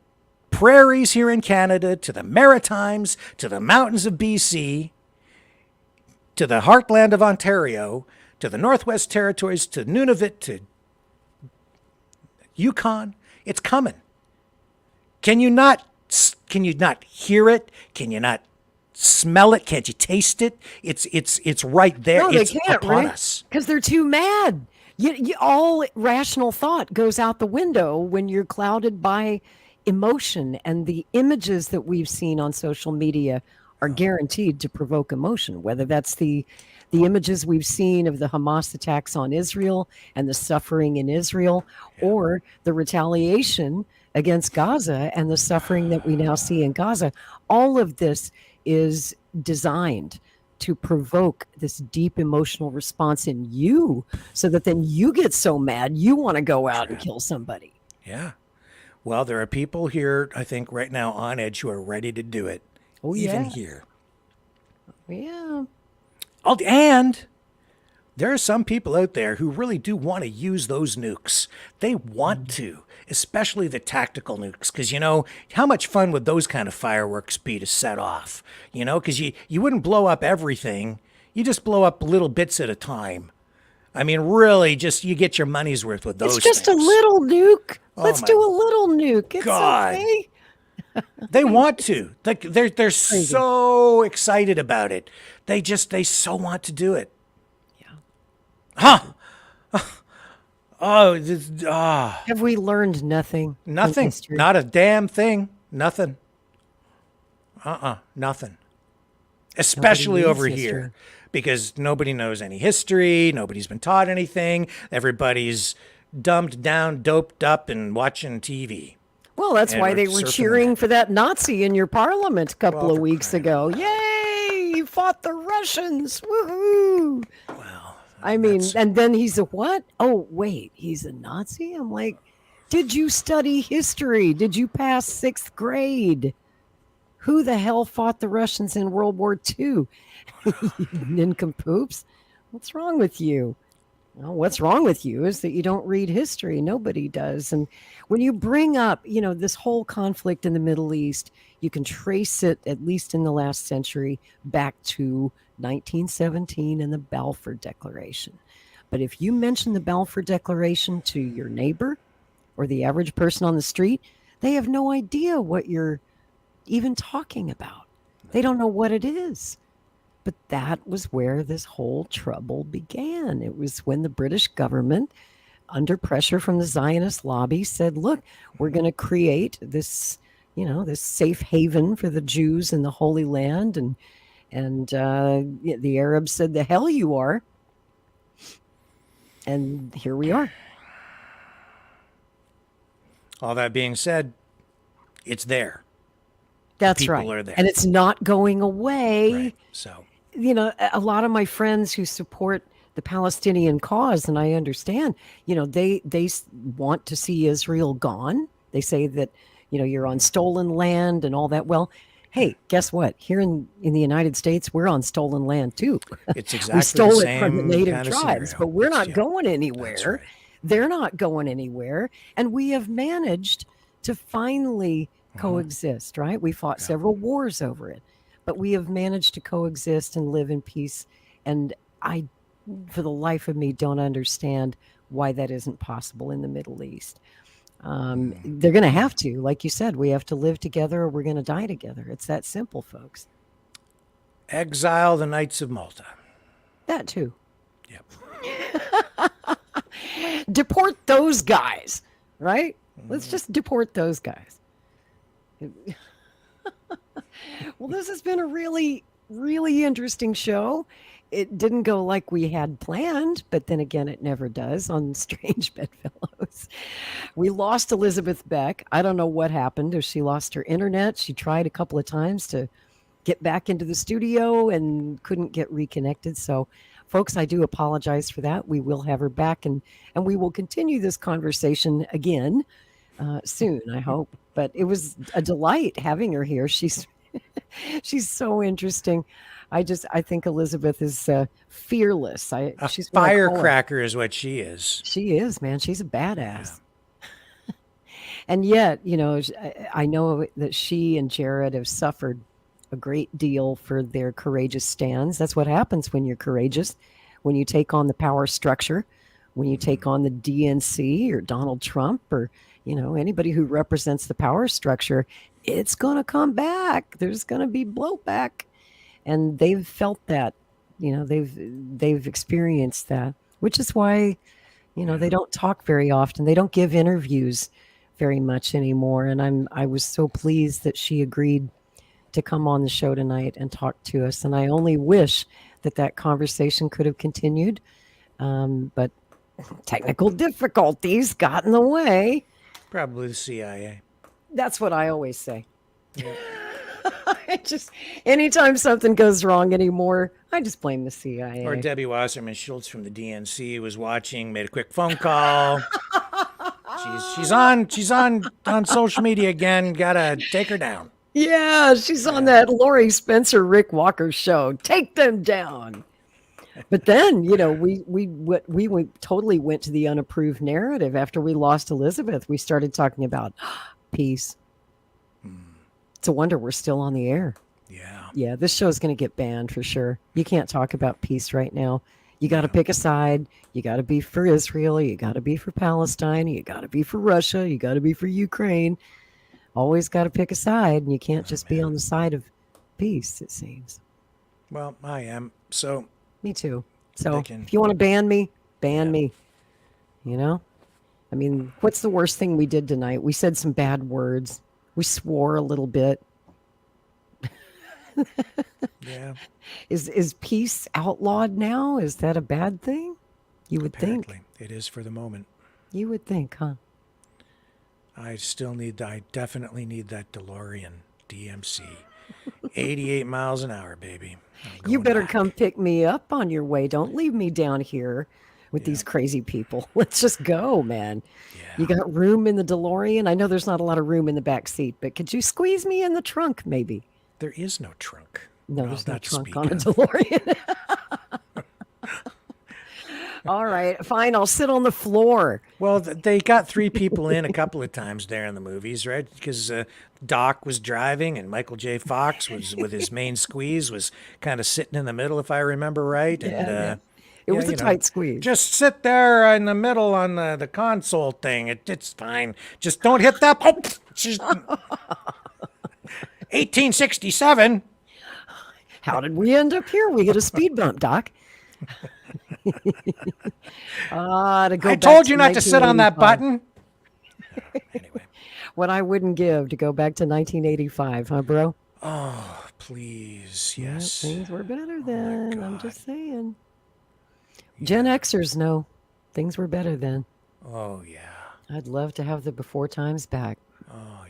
prairies here in Canada, to the Maritimes, to the mountains of BC, to the heartland of Ontario, to the Northwest Territories, to Nunavut, to Yukon. It's coming. Can you not hear it? Can you not smell it? Can't you taste it? It's right there. No, they it's can't, upon right? us. Because they're too mad. All rational thought goes out the window when you're clouded by emotion, and the images that we've seen on social media are guaranteed to provoke emotion, whether that's the images we've seen of the Hamas attacks on Israel and the suffering in Israel, or the retaliation against Gaza and the suffering that we now see in Gaza. All of this is designed to provoke this deep emotional response in you, so that then you get so mad you want to go out and kill somebody. Yeah. Well, there are people here, I think, right now on edge who are ready to do it. Oh, even yeah. here. Yeah. And there are some people out there who really do want to use those nukes. They want to, especially the tactical nukes, because, how much fun would those kind of fireworks be to set off? Because you wouldn't blow up everything. You just blow up little bits at a time. I mean, really, just you get your money's worth with those It's just things. a little nuke. Oh, Let's my do a little nuke. It's God. okay. They want to. They're so excited about it. They so want to do it. Yeah. Huh. Have we learned nothing? Nothing. Not a damn thing. Nothing. Nothing. Especially over here. Because nobody knows any history. Nobody's been taught anything. Everybody's dumbed down, doped up, and watching TV. Well, that's why they were surfing cheering for that Nazi in your parliament a couple Well, of weeks ago. Yay! He fought the Russians. Woohoo! Well, I mean, and then he's a what? Oh, wait, he's a Nazi? I'm like, did you study history? Did you pass 6th grade? Who the hell fought the Russians in World War II? You nincompoops. What's wrong with you? Well, what's wrong with you is that you don't read history. Nobody does. And when you bring up, this whole conflict in the Middle East, you can trace it, at least in the last century, back to 1917 and the Balfour Declaration. But if you mention the Balfour Declaration to your neighbor or the average person on the street, they have no idea what you're even talking about. They don't know what it is. But that was where this whole trouble began. It was when the British government, under pressure from the Zionist lobby, said, look, we're going to create this, this safe haven for the Jews in the Holy Land. And the Arabs said, the hell you are. And here we are. All that being said, it's there. That's People right. are there. And it's not going away. Right. So, a lot of my friends who support the Palestinian cause, and I understand, they want to see Israel gone. They say that, you're on stolen land and all that. Well, hey, guess what? Here in the United States, we're on stolen land too. It's exactly we stole the it same from the native kind of tribes, scenario. but we're It's- not yeah, going anywhere. that's right. They're not going anywhere. And we have managed to finally coexist, right? We fought several wars over it, but we have managed to coexist and live in peace. And I, for the life of me, don't understand why that isn't possible in the Middle East. They're going to have to, like you said, we have to live together or we're going to die together. It's that simple, folks. Exile the Knights of Malta. That too. Yep. Deport those guys, right? Let's just deport those guys. Well, this has been a really, really interesting show. It didn't go like we had planned, but then again, it never does on Strange Bedfellows. We lost Elizabeth Beck. I don't know what happened. If she lost her internet, she tried a couple of times to get back into the studio and couldn't get reconnected. So, folks, I do apologize for that. We will have her back, and we will continue this conversation again soon, I hope. But it was a delight having her here. She's she's so interesting. I think Elizabeth is fearless. She's what I call her. Firecracker is what she is. She is, man. She's a badass. And yet, I know that she and Jared have suffered a great deal for their courageous stands. That's what happens when you're courageous, when you take on the power structure, when you take on the DNC or Donald Trump or, anybody who represents the power structure. It's going to come back. There's going to be blowback. And they've felt that, they've experienced that, which is why, they don't talk very often. They don't give interviews very much anymore. And I was so pleased that she agreed to come on the show tonight and talk to us. And I only wish that conversation could have continued. But technical difficulties got in the way. Probably the CIA. That's what I always say. Yeah. Anytime something goes wrong anymore, I just blame the CIA. Or Debbie Wasserman Schultz from the DNC was watching, made a quick phone call. She's on social media again. Gotta take her down. Yeah, she's on that Lori Spencer, Rick Walker show. Take them down. But then, we totally went to the unapproved narrative after we lost Elizabeth. We started talking about peace. It's a wonder we're still on the air. Yeah. Yeah, this show is going to get banned for sure. You can't talk about peace right now. You got to pick a side. You got to be for Israel. You got to be for Palestine. You got to be for Russia. You got to be for Ukraine. Always got to pick a side, and you can't just be on the side of peace, it seems. Well, I am. So. Me too. So if you want to ban me, ban me. I mean, what's the worst thing we did tonight? We said some bad words. We swore a little bit. Yeah. Is peace outlawed now? Is that a bad thing? You would Apparently, think. it is for the moment. You would think, huh? I definitely need that DeLorean DMC. 88 miles an hour, baby. You better come pick me up on your way. Don't leave me down here with these crazy people. Let's just go, man. Yeah. You got room in the DeLorean? I know there's not a lot of room in the back seat, but could you squeeze me in the trunk, maybe? There is no trunk. No, there's no trunk on a DeLorean. All right, fine. I'll sit on the floor. Well, they got 3 people in a couple of times there in the movies, right? Because Doc was driving and Michael J. Fox was with his main squeeze was kind of sitting in the middle, if I remember right. And it was a tight squeeze. Just sit there in the middle on the console thing. It's fine. Just don't hit that. Oh, 1867. How did we end up here? We get a speed bump, Doc. I told you not to sit on that button. Anyway, what I wouldn't give to go back to 1985, huh, bro? Oh, please, yes. Yeah, things were better then. I'm just saying. Yeah. Gen Xers know things were better then. Oh yeah. I'd love to have the before times back. Oh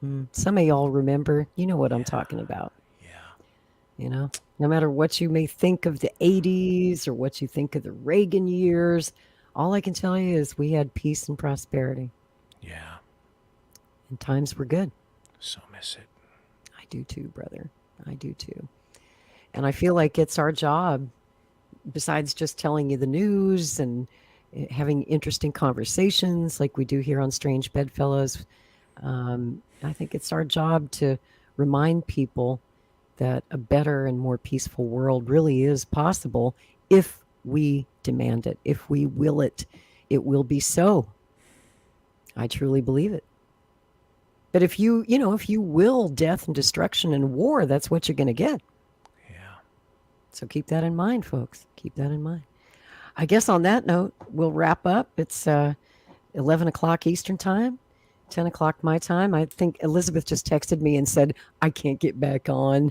yeah. Some of y'all remember. You know what I'm talking about. No matter what you may think of the 80s or what you think of the Reagan years, all I can tell you is we had peace and prosperity. Yeah. And times were good. So miss it. I do too, brother. I do too. And I feel like it's our job, besides just telling you the news and having interesting conversations like we do here on Strange Bedfellows, I think it's our job to remind people that a better and more peaceful world really is possible if we demand it, if we will it. It will be so. I truly believe it. But if you will death and destruction and war, that's what you're going to get. Yeah. So keep that in mind, folks. Keep that in mind. I guess on that note, we'll wrap up. It's 11 o'clock Eastern time. 10 o'clock my time. I think Elizabeth just texted me and said, I can't get back on.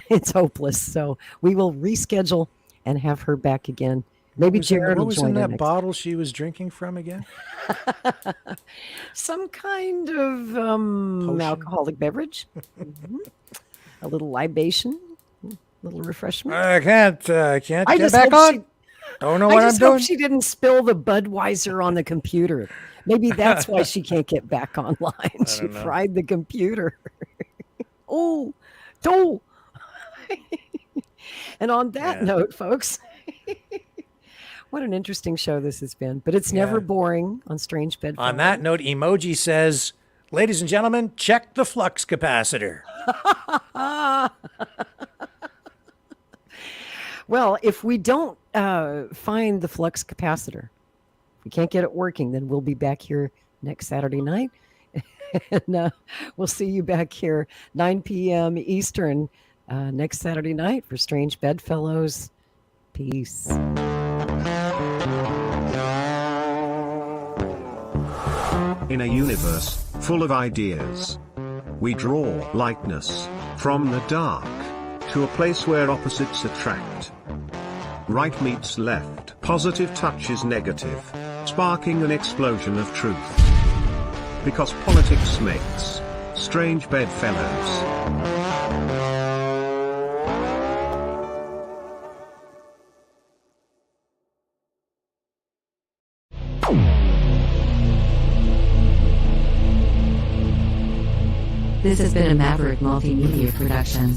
It's hopeless. So we will reschedule and have her back again. Maybe Jared will join. What was in that bottle she was drinking from again? Some kind of alcoholic beverage. A little libation, a little refreshment. I can't get back on. Don't know what I I'm just hope doing. she didn't spill the Budweiser on the computer. Maybe that's why she can't get back online. She know. fried the computer. Oh. And on that note, folks, what an interesting show this has been. But it's never boring on Strange Bedfellows. On that note, Emoji says, ladies and gentlemen, check the flux capacitor. Well, if we don't find the flux capacitor, if we can't get it working, then we'll be back here next Saturday night. And we'll see you back here 9 p.m. Eastern next Saturday night for Strange Bedfellows. Peace. In a universe full of ideas, we draw lightness from the dark to a place where opposites attract. Right meets left, positive touches negative, sparking an explosion of truth. Because politics makes Strange Bedfellows. This has been a Maverick Multimedia production.